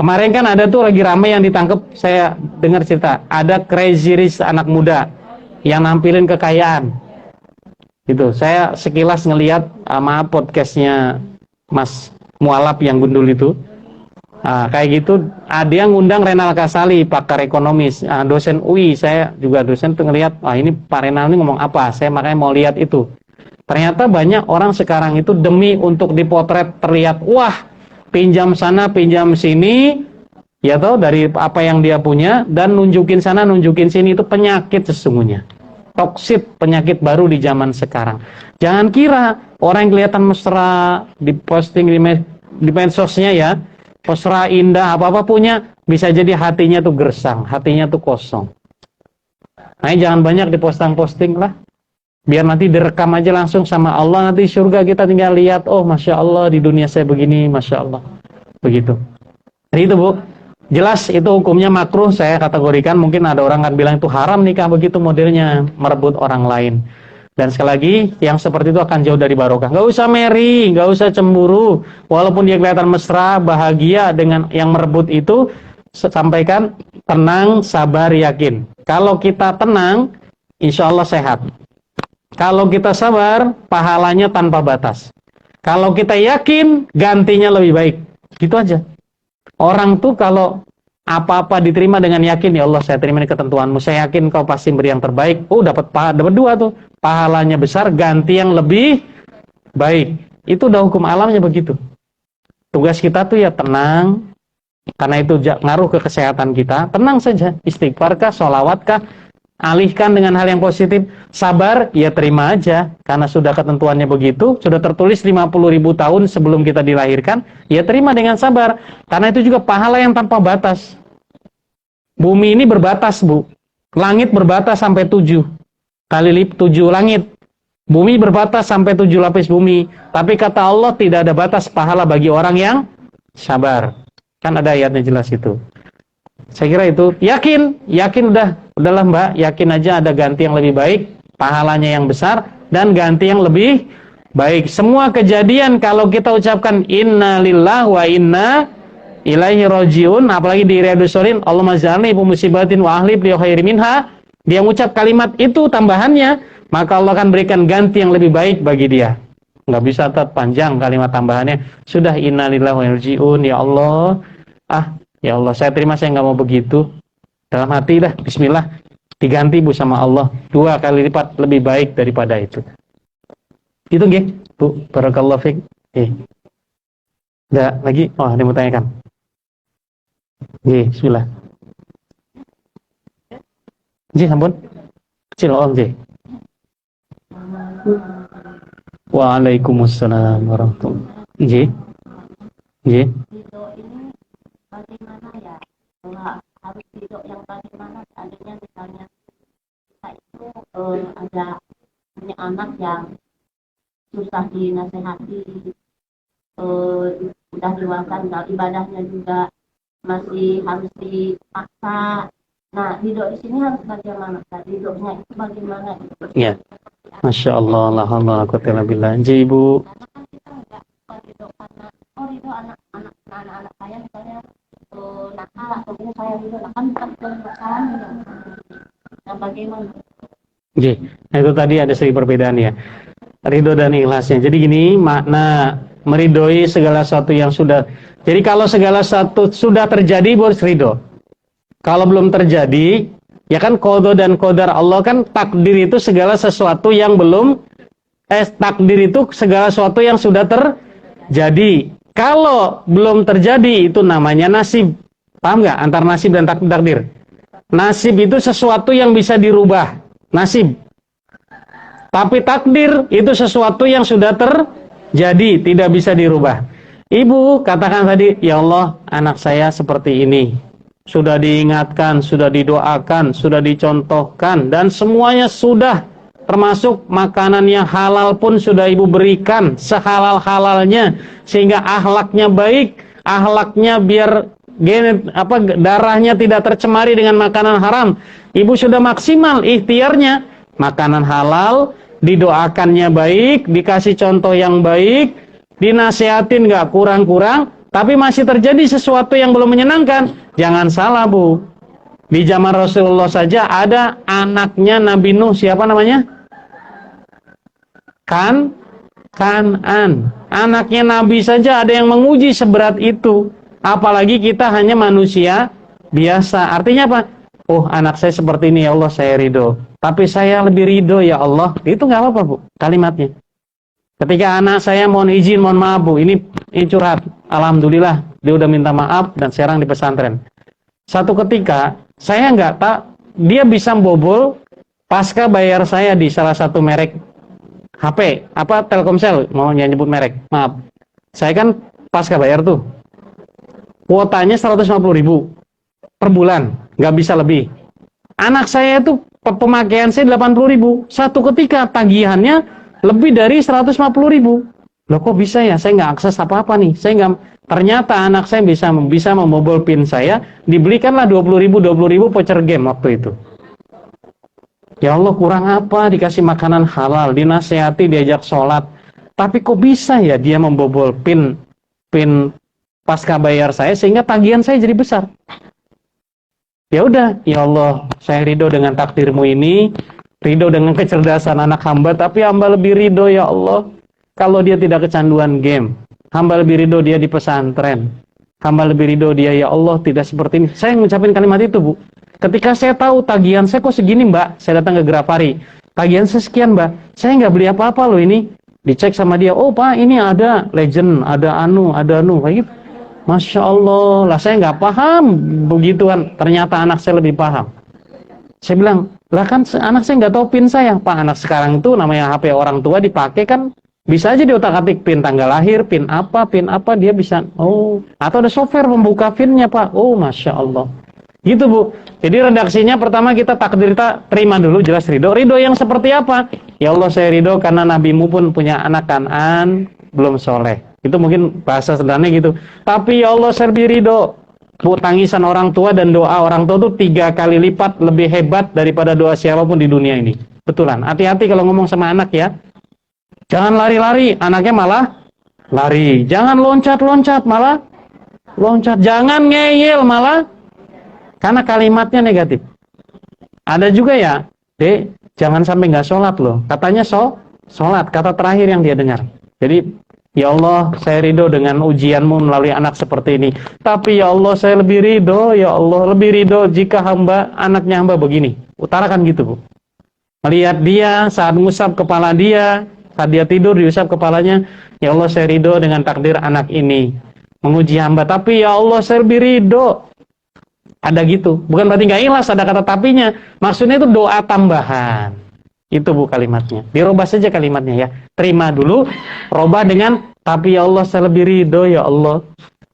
Speaker 1: Kemarin kan ada tuh lagi ramai yang ditangkap, saya dengar cerita, ada crazy rich anak muda yang nampilin kekayaan. Gitu, saya sekilas ngelihat podcastnya Mas Mualaf yang gundul itu. Kayak gitu, ada yang ngundang Renal Kasali, pakar ekonomis, dosen UI, saya juga dosen tuh ngelihat, ini Pak Renal ini ngomong apa, saya makanya mau lihat itu. Ternyata banyak orang sekarang itu demi untuk dipotret terlihat, wah, pinjam sana, pinjam sini, ya toh dari apa yang dia punya, dan nunjukin sana, nunjukin sini, itu penyakit sesungguhnya. Toksik, penyakit baru di zaman sekarang. Jangan kira orang yang kelihatan mesra, diposting di medsosnya ya, mesra, indah, apa-apa punya, bisa jadi hatinya tuh gersang, hatinya tuh kosong. Nah, jangan banyak diposting lah. Biar nanti direkam aja langsung sama Allah, nanti surga kita tinggal lihat, oh Masya Allah di dunia saya begini, Masya Allah. Begitu. Jadi itu Bu, jelas itu hukumnya makruh, saya kategorikan. Mungkin ada orang kan bilang itu haram nikah begitu modelnya, merebut orang lain. Dan sekali lagi, yang seperti itu akan jauh dari barokah. Gak usah meri, gak usah cemburu. Walaupun dia kelihatan mesra, bahagia dengan yang merebut itu, sampaikan tenang, sabar, yakin. Kalau kita tenang, insya Allah sehat. Kalau kita sabar, pahalanya tanpa batas. Kalau kita yakin, gantinya lebih baik. Gitu aja. Orang tuh kalau Apa-apa diterima dengan yakin, ya Allah saya terima ini ketentuanmu, saya yakin kau pasti beri yang terbaik. Dapat dua tuh, pahalanya besar, ganti yang lebih baik. Itu udah hukum alamnya begitu. Tugas kita tuh ya tenang, karena itu ngaruh ke kesehatan kita. Tenang saja, istighfarkah, sholawatkah, alihkan dengan hal yang positif. Sabar, ya terima aja, karena sudah ketentuannya begitu, sudah tertulis 50.000 tahun sebelum kita dilahirkan, ya terima dengan sabar, karena itu juga pahala yang tanpa batas. Bumi ini berbatas, Bu. Langit berbatas sampai 7 kali 7 langit. Bumi berbatas sampai 7 lapis bumi. Tapi kata Allah tidak ada batas pahala bagi orang yang sabar. Kan ada ayatnya jelas itu. Saya kira itu, yakin udahlah Mbak, yakin aja ada ganti yang lebih baik, pahalanya yang besar, dan ganti yang lebih baik. Semua kejadian kalau kita ucapkan inna lillahi wa inna ilaihi rajiun, apalagi di Riyadhus Shalihin, Allahumma ja'alni fi musibatin wa ahlib li khairi minha, dia mengucap kalimat itu tambahannya, maka Allah akan berikan ganti yang lebih baik bagi dia. Nggak bisa panjang kalimat tambahannya, sudah inna lillahi wa inna ilaihi rajiun, ya Allah, ya Allah, saya terima, saya nggak mau begitu. Dalam hati dah, bismillah, diganti Bu sama Allah 2 kali lipat lebih baik daripada itu. Itu nggih, Bu, barakallahu fiik. Ada lagi? Oh, ada yang mau tanyakan. Bismillah. Ampun. Kecil J. Waalaikumsalam warahmatullahi wabarakatuh. Ridho
Speaker 4: ini bagaimana ya? Harus ridho yang bagaimana? Seandainya misalnya kita itu ada punya anak yang susah dinasehati, udah dewasa, ibadahnya juga masih harus dipaksa. Nah, ridho di sini harus bagaimana? Ridhonya itu bagaimana?
Speaker 1: Ya, Masya Allah, la haula wala quwwata illa billah. Ibu.
Speaker 4: Karena kan kita nggak ridho karena ridho anak-anak saya misalnya nakal atau ini saya ridho, kan bukan kesalahan. Nah, bagaimana?
Speaker 1: Itu tadi ada sedikit perbedaan ya. Ridho dan ikhlasnya. Jadi gini, makna meridhoi segala sesuatu yang sudah. Jadi kalau segala sesuatu sudah terjadi, harus ridho. Kalau belum terjadi, ya kan qada dan qadar Allah kan, takdir itu segala sesuatu yang belum, takdir itu segala sesuatu yang sudah terjadi. Kalau belum terjadi, itu namanya nasib. Paham nggak antara nasib dan takdir? Nasib itu sesuatu yang bisa dirubah, nasib. Tapi takdir itu sesuatu yang sudah terjadi, tidak bisa dirubah. Ibu katakan tadi, ya Allah, anak saya seperti ini. Sudah diingatkan, sudah didoakan, sudah dicontohkan, dan semuanya sudah, termasuk makanan yang halal pun sudah ibu berikan sehalal-halalnya, sehingga akhlaknya baik, akhlaknya biar darahnya tidak tercemari dengan makanan haram. Ibu sudah maksimal ikhtiarnya, makanan halal, didoakannya baik, dikasih contoh yang baik, dinasihatin nggak kurang-kurang, tapi masih terjadi sesuatu yang belum menyenangkan. Jangan salah Bu, di zaman Rasulullah saja ada anaknya Nabi Nuh, siapa namanya? Kan'an. Anaknya Nabi saja ada yang menguji seberat itu, apalagi kita hanya manusia biasa. Artinya apa? Oh, anak saya seperti ini, ya Allah, saya ridho. Tapi saya lebih ridho, ya Allah. Itu nggak apa-apa Bu, kalimatnya. Ketika anak saya mohon izin, mohon maaf Bu, ini curhat. Alhamdulillah, dia udah minta maaf dan sekarang di pesantren. Satu ketika, saya nggak tak, dia bisa membobol pasca bayar saya di salah satu merek HP, Telkomsel, mau nyebut merek, maaf. Saya kan pasca bayar tuh, kuotanya 150.000 per bulan, nggak bisa lebih. Anak saya itu pemakaian saya 80.000, satu ketika tagihannya lebih dari 150.000. Loh kok bisa ya? Saya nggak akses apa-apa nih. Ternyata anak saya bisa membobol PIN saya. Dibelikanlah 20.000 voucher game waktu itu. Ya Allah, kurang apa? Dikasih makanan halal, dinasehati, diajak sholat. Tapi kok bisa ya dia membobol PIN pasca bayar saya sehingga tagihan saya jadi besar. Ya udah, ya Allah, saya ridho dengan takdirmu ini. Ridho dengan kecerdasan anak hamba, tapi hamba lebih ridho, ya Allah, kalau dia tidak kecanduan game. Hamba lebih ridho dia di pesantren. hamba lebih ridho dia ya Allah tidak seperti ini. Saya ngucapin kalimat itu, Bu. Ketika saya tahu tagihan saya kok segini, Mbak, saya datang ke Grafari. Tagihan saya sekian, Mbak. Saya nggak beli apa-apa loh ini. Dicek sama dia, oh Pak, ini ada legend, ada anu, kayak gitu. Masya Allah, lah saya nggak paham begituan. Ternyata anak saya lebih paham. Saya bilang, lah kan anak saya nggak tahu PIN saya. Pak, anak sekarang itu namanya HP orang tua dipakai kan. Bisa aja diotak-atik PIN tanggal lahir, PIN apa, dia bisa. Oh, atau ada software pembuka PIN-nya, Pak. Oh, Masya Allah. Gitu, Bu. Jadi redaksinya pertama kita takdir, kita terima dulu, jelas ridho. Ridho yang seperti apa? Ya Allah, saya ridho karena nabimu pun punya anak Kan'an, belum soleh. Itu mungkin bahasa sederhananya gitu. Tapi ya Allah, saya lebih ridho. Bu, tangisan orang tua dan doa orang tua itu 3 kali lipat lebih hebat daripada doa siapapun di dunia ini. Betulan. Hati-hati kalau ngomong sama anak ya. Jangan lari-lari, anaknya malah lari. Jangan loncat-loncat, malah loncat. Jangan ngeyel, malah karena kalimatnya negatif. Ada juga ya, Dek, jangan sampai nggak sholat loh. Katanya sholat, kata terakhir yang dia dengar. Jadi, ya Allah, saya ridho dengan ujianmu melalui anak seperti ini. Tapi ya Allah, saya lebih ridho, ya Allah, lebih ridho jika anaknya hamba begini. Utarakan gitu, Bu. Melihat dia saat ngusap kepala dia, saat dia tidur diusap kepalanya, ya Allah, saya ridho dengan takdir anak ini. Menguji hamba, tapi ya Allah, saya lebih ridho. Ada gitu, bukan berarti nggak ikhlas, ada kata tapinya. Maksudnya itu doa tambahan. Itu, Bu, kalimatnya. Dirubah saja kalimatnya ya. Terima dulu, robah dengan tapi ya Allah, saya lebih ridho, ya Allah.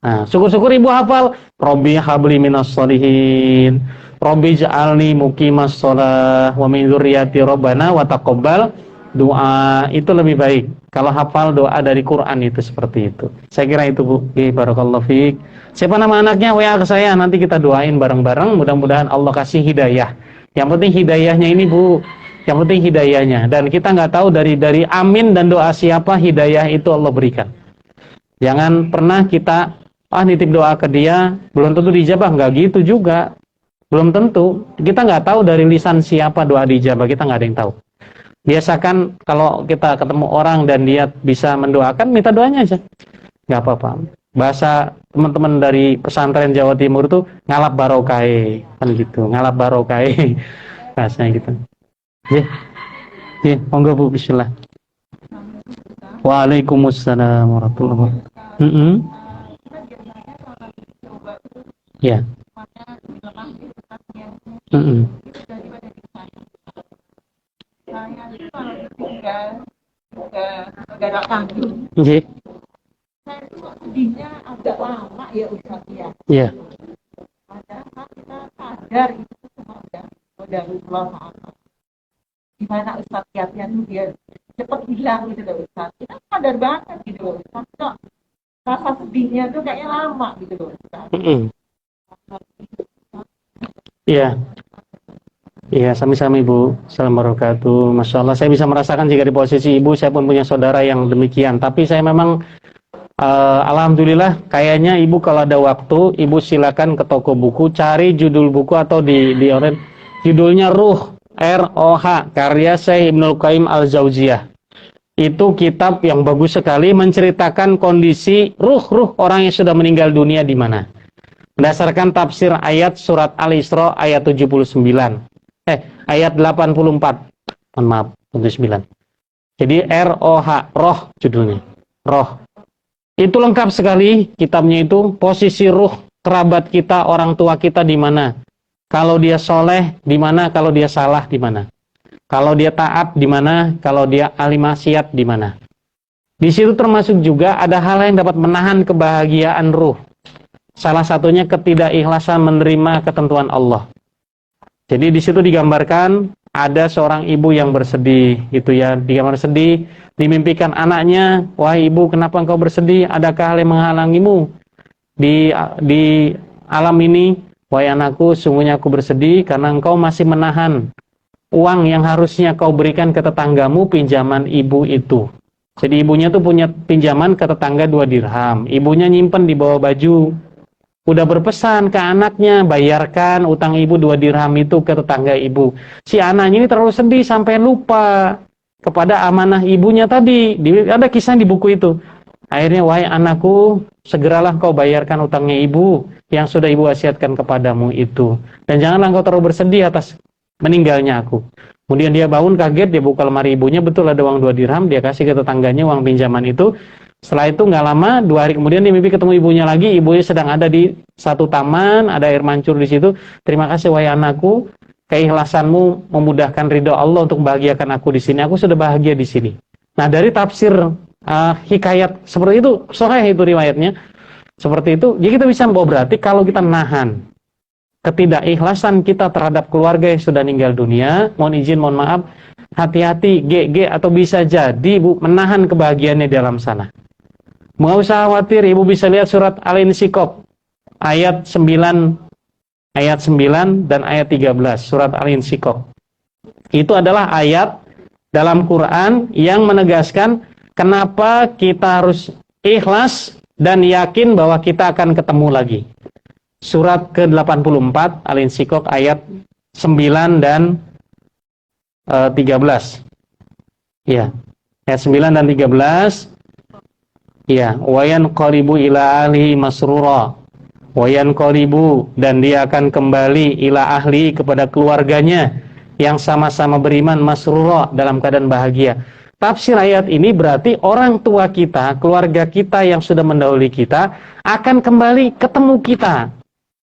Speaker 1: Nah, syukur-syukur ibu hafal. Robbi habli minas sholihin. Robbi ja'alni muqimas sholah wa min dzurriyyati rabbana wa taqabbal doa. Itu lebih baik kalau hafal doa dari Quran itu seperti itu. Saya kira itu, Bu. Barakallahu fiik. Siapa nama anaknya, WA ke saya, nanti kita doain bareng-bareng, mudah-mudahan Allah kasih hidayah. Yang penting hidayahnya ini, Bu. Yang penting hidayahnya. Dan kita nggak tahu dari amin dan doa siapa, hidayah itu Allah berikan. Jangan pernah kita nitip doa ke dia, belum tentu dijabah. Nggak gitu juga. Belum tentu. Kita nggak tahu dari lisan siapa doa dijabah, kita nggak ada yang tahu. Biasakan kalau kita ketemu orang dan dia bisa mendoakan, minta doanya aja. Nggak apa-apa. Bahasa teman-teman dari pesantren Jawa Timur itu ngalap barokai, kan gitu. Ngalap barokai. Bahasanya gitu. Monggo, Bu, bismillah. Waalaikumsalam warahmatullahi wabarakatuh. Ya.
Speaker 3: Saya itu kalau ditinggal saudara kandung, saya itu sedihnya agak lama ya Ustaz ya.
Speaker 1: Iya.
Speaker 3: Padahal kita sadar itu semua udah Allah. Gimana Ustaz lihatnya tuh dia cepet hilang gitu loh Ustaz. Kita sadar banget gitu loh Ustaz. Kok rasa sedihnya tuh kayaknya lama gitu loh Ustaz.
Speaker 1: Iya. Iya, sami-sami, Bu. Assalamualaikum warahmatullahi wabarakatuh. Masya Allah, saya bisa merasakan jika di posisi ibu, saya pun punya saudara yang demikian. Tapi saya memang, alhamdulillah, kayaknya ibu kalau ada waktu, ibu silakan ke toko buku, cari judul buku atau di judulnya Ruh, R-O-H, karya Syekh Ibnul Qayyim Al-Jauziyah. Itu kitab yang bagus sekali, menceritakan kondisi ruh orang yang sudah meninggal dunia di mana. Berdasarkan tafsir ayat surat Al-Isra ayat 79. Ayat 84. Mohon maaf, 79. Jadi R-O-H, roh judulnya. Roh. Itu lengkap sekali kitabnya itu, posisi ruh kerabat kita, orang tua kita di mana. Kalau dia soleh di mana, kalau dia salah di mana. Kalau dia taat di mana, kalau dia ahli maksiat di mana. Di situ termasuk juga ada hal yang dapat menahan kebahagiaan ruh. Salah satunya ketidakikhlasan menerima ketentuan Allah. Jadi di situ digambarkan ada seorang ibu yang bersedih, gitu ya. Digambar sedih, dimimpikan anaknya, wahai ibu, kenapa engkau bersedih? Adakah hal yang menghalangimu di alam ini? Wahai anakku, sungguhnya aku bersedih karena engkau masih menahan uang yang harusnya kau berikan ke tetanggamu, pinjaman ibu itu. Jadi ibunya tuh punya pinjaman ke tetangga 2 dirham. Ibunya nyimpen di bawah baju. Udah berpesan ke anaknya, bayarkan utang ibu 2 dirham itu ke tetangga ibu. Si anaknya ini terlalu sedih sampai lupa kepada amanah ibunya tadi. Ada kisah di buku itu. Akhirnya, wahai anakku, segeralah kau bayarkan utangnya ibu yang sudah ibu wasiatkan kepadamu itu. Dan janganlah kau terlalu bersedih atas meninggalnya aku. Kemudian dia bangun kaget, dia buka lemari ibunya, betul ada uang 2 dirham, dia kasih ke tetangganya uang pinjaman itu. Setelah itu nggak lama, 2 hari kemudian dia mimpi ketemu ibunya lagi. Ibunya sedang ada di satu taman, ada air mancur di situ. Terima kasih wahai anakku, keikhlasanmu memudahkan ridho Allah untuk membahagiakan aku di sini. Aku sudah bahagia di sini. Nah, dari tafsir hikayat seperti itu, sahih itu riwayatnya. Seperti itu, jadi kita bisa membawa berarti kalau kita nahan ketidakikhlasan kita terhadap keluarga yang sudah meninggal dunia, mohon izin, mohon maaf, hati-hati, GG, atau bisa jadi ibu menahan kebahagiaannya di alam sana. Nggak usah khawatir, ibu bisa lihat surat Al-Insyikok ayat 9 dan ayat 13, surat Al-Insyikok. Itu adalah ayat dalam Quran yang menegaskan kenapa kita harus ikhlas dan yakin bahwa kita akan ketemu lagi. Surat ke-84 Al-Insyikok ayat 9 dan 13. Ya. Ayat 9 dan 13. Ya, wayan qaribu ila ahli masrura. Wayan qaribu, dan dia akan kembali ila ahli, kepada keluarganya yang sama-sama beriman, masrura, dalam keadaan bahagia. Tafsir ayat ini berarti orang tua kita, keluarga kita yang sudah mendahului kita akan kembali ketemu kita.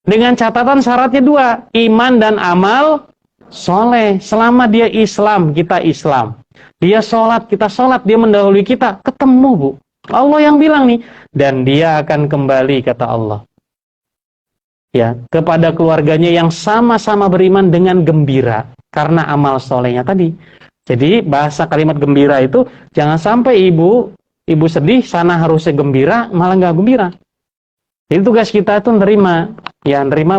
Speaker 1: Dengan catatan syaratnya 2, iman dan amal soleh. Selama dia Islam, kita Islam. Dia sholat, kita sholat. Dia mendahului kita, ketemu, Bu. Allah yang bilang nih, dan dia akan kembali, kata Allah, ya, kepada keluarganya yang sama-sama beriman dengan gembira karena amal solehnya tadi. Jadi bahasa kalimat gembira itu jangan sampai ibu sedih, sana harusnya gembira, malah nggak gembira. Jadi tugas kita itu nerima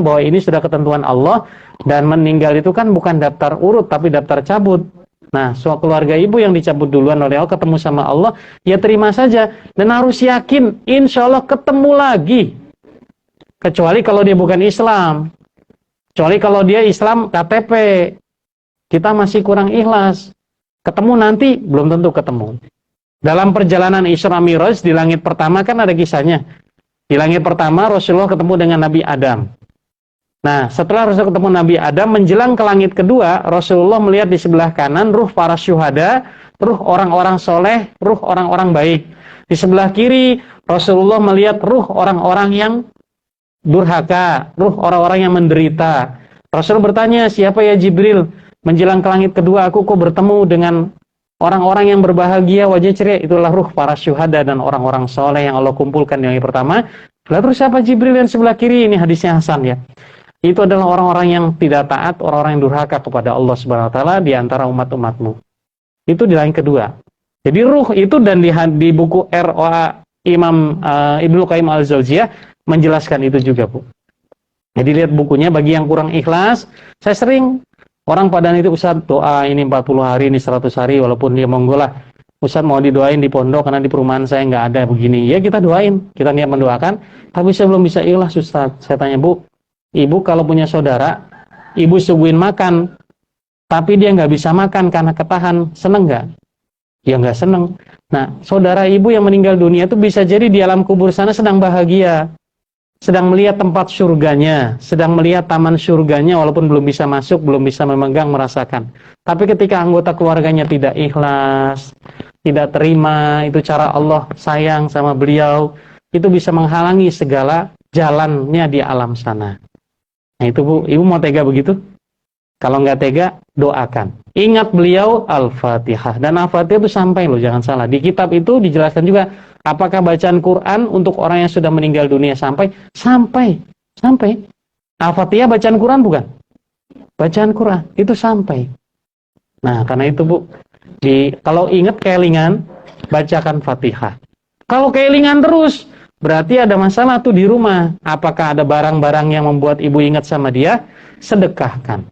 Speaker 1: bahwa ini sudah ketentuan Allah, dan meninggal itu kan bukan daftar urut tapi daftar cabut. Nah, keluarga ibu yang dicabut duluan oleh Allah ketemu sama Allah, ya terima saja dan harus yakin insya Allah ketemu lagi. Kecuali kalau dia bukan Islam. Kecuali kalau dia Islam KTP. Kita masih kurang ikhlas. Ketemu nanti belum tentu ketemu. Dalam perjalanan Isra Mi'raj di langit pertama kan ada kisahnya. Di langit pertama Rasulullah ketemu dengan Nabi Adam. Nah, setelah Rasulullah ketemu Nabi Adam, menjelang ke langit kedua, Rasulullah melihat di sebelah kanan ruh para syuhada, ruh orang-orang soleh, ruh orang-orang baik. Di sebelah kiri Rasulullah melihat ruh orang-orang yang durhaka, ruh orang-orang yang menderita. Rasul bertanya, siapa ya Jibril? Menjelang ke langit kedua aku kok bertemu dengan orang-orang yang berbahagia, wajah ceria. Itulah ruh para syuhada dan orang-orang soleh yang Allah kumpulkan di langit pertama. Lalu terus siapa Jibril yang sebelah kiri? Ini hadisnya Hasan ya. Itu adalah orang-orang yang tidak taat, orang-orang yang durhaka kepada Allah Subhanahu wa taala di antara umat-umatmu. Itu di langit kedua. Jadi ruh itu, dan di buku ROA Imam Ibnu Qayyim Al-Jauziyah menjelaskan itu juga, Bu. Jadi lihat bukunya. Bagi yang kurang ikhlas, saya sering orang pada itu, Ustaz doa ini 40 hari, ini 100 hari, walaupun dia monggolah, Ustaz mau didoain di pondok karena di perumahan saya nggak ada begini. Ya kita doain, kita niat mendoakan, tapi saya belum bisa ikhlas Ustaz. Saya tanya, Bu, ibu kalau punya saudara, ibu suguhin makan, tapi dia nggak bisa makan karena ketahan, seneng nggak? Ya nggak seneng. Nah, saudara ibu yang meninggal dunia itu bisa jadi di alam kubur sana sedang bahagia, sedang melihat tempat surganya, sedang melihat taman surganya, walaupun belum bisa masuk, belum bisa memegang, merasakan. Tapi ketika anggota keluarganya tidak ikhlas, tidak terima, itu cara Allah sayang sama beliau, itu bisa menghalangi segala jalannya di alam sana. Nah itu Bu, ibu mau tega begitu? Kalau nggak tega, doakan. Ingat beliau Al-Fatihah. Dan Al-Fatihah itu sampai loh, jangan salah. Di kitab itu dijelaskan juga, apakah bacaan Quran untuk orang yang sudah meninggal dunia sampai. Al-Fatihah bacaan Quran bukan? Bacaan Quran, itu sampai. Nah karena itu Bu, kalau ingat kelingan, bacakan Fatihah. Kalau kelingan terus, berarti ada masalah tuh di rumah. Apakah ada barang-barang yang membuat ibu ingat sama dia? Sedekahkan.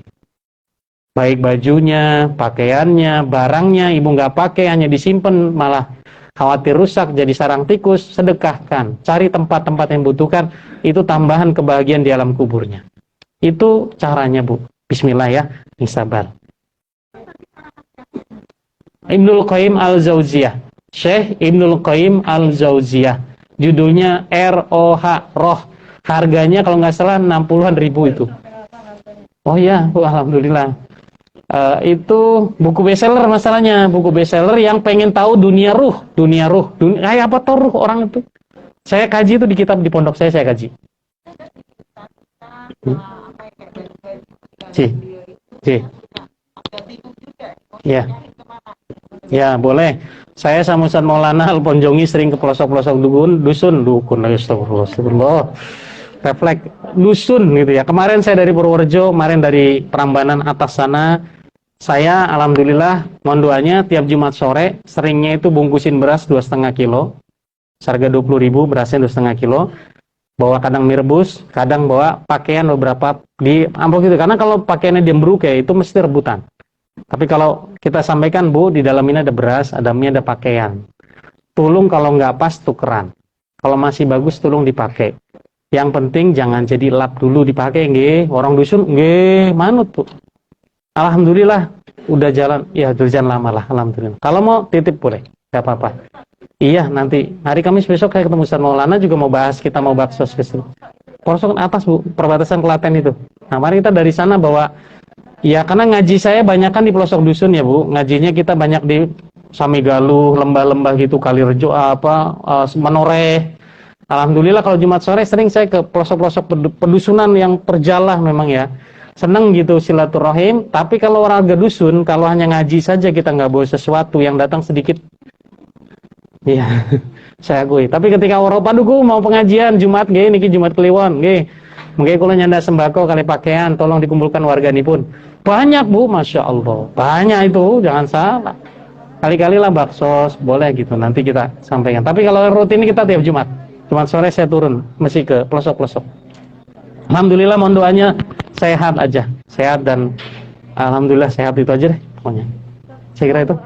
Speaker 1: Baik bajunya, pakaiannya, barangnya, ibu nggak pakai, hanya disimpan, malah khawatir rusak, jadi sarang tikus, sedekahkan. Cari tempat-tempat yang butuhkan, itu tambahan kebahagiaan di alam kuburnya. Itu caranya Bu. Bismillah ya, sabar. Ibnu Qayyim Al-Jauziyah. Syekh Ibnul Qayyim Al-Jauziyah. Judulnya ROH, Roh. Harganya kalau nggak salah 60-an ribu itu. Oh ya, alhamdulillah. Itu buku bestseller masalahnya, buku bestseller yang pengen tahu dunia ruh, kayak apa tuh ruh orang itu. Saya kaji itu di kitab di pondok saya kaji. Ya. Ya, boleh. Saya sama Ustaz Maulana Al-Ponjongi sering ke pelosok-pelosok dusun, astagfirullah. Refleks dusun gitu ya. Kemarin saya dari Purworejo, kemarin dari Prambanan atas sana. Saya alhamdulillah mohon doanya tiap Jumat sore seringnya itu bungkusin beras 2,5 kilo. Harga 20.000, berasnya 2,5 kilo. Bawa kadang mie rebus, kadang bawa pakaian beberapa di amplop gitu. Karena kalau pakaiannya diembruk ya itu mesti rebutan. Tapi kalau kita sampaikan, Bu, di dalam ini ada beras, ada mie, ada pakaian. Tolong kalau nggak pas tukeran. Kalau masih bagus tolong dipakai. Yang penting jangan jadi lap dulu dipakai, nggih. Orang dusun nggih manut, Bu. Alhamdulillah udah jalan, ya jalan lama lah, alhamdulillah. Kalau mau titip boleh, nggak apa-apa. Iya, nanti hari Kamis besok saya ketemu Ustaz Maulana juga mau bahas, kita mau bakso spesial. Pelosok atas, Bu, perbatasan Klaten itu. Nah, mari kita dari sana bawa. Ya, karena ngaji saya banyak kan di pelosok dusun ya, Bu. Ngajinya kita banyak di Samigaluh, lembah-lembah gitu, Kalirejo Menoreh. Alhamdulillah kalau Jumat sore sering saya ke pelosok-pelosok pedusunan yang terjalah memang ya. Seneng gitu silaturahim, tapi kalau warga dusun, kalau hanya ngaji saja kita nggak bawa sesuatu yang datang sedikit. Iya, saya akui. Tapi ketika orang paduku mau pengajian Jumat nggih niki Jumat Kliwon nggih. Mungkin kalau nyanda sembako kali pakaian tolong dikumpulkan warga ini pun. Banyak, Bu, Masya Allah. Banyak itu, jangan salah. Kali-kali lah bakso, boleh gitu. Nanti kita sampaikan. Tapi kalau rutin kita tiap Jumat. Jumat sore saya turun, mesti ke pelosok-pelosok. Alhamdulillah mohon doanya sehat aja. Sehat dan alhamdulillah sehat itu aja deh pokoknya. Saya kira itu.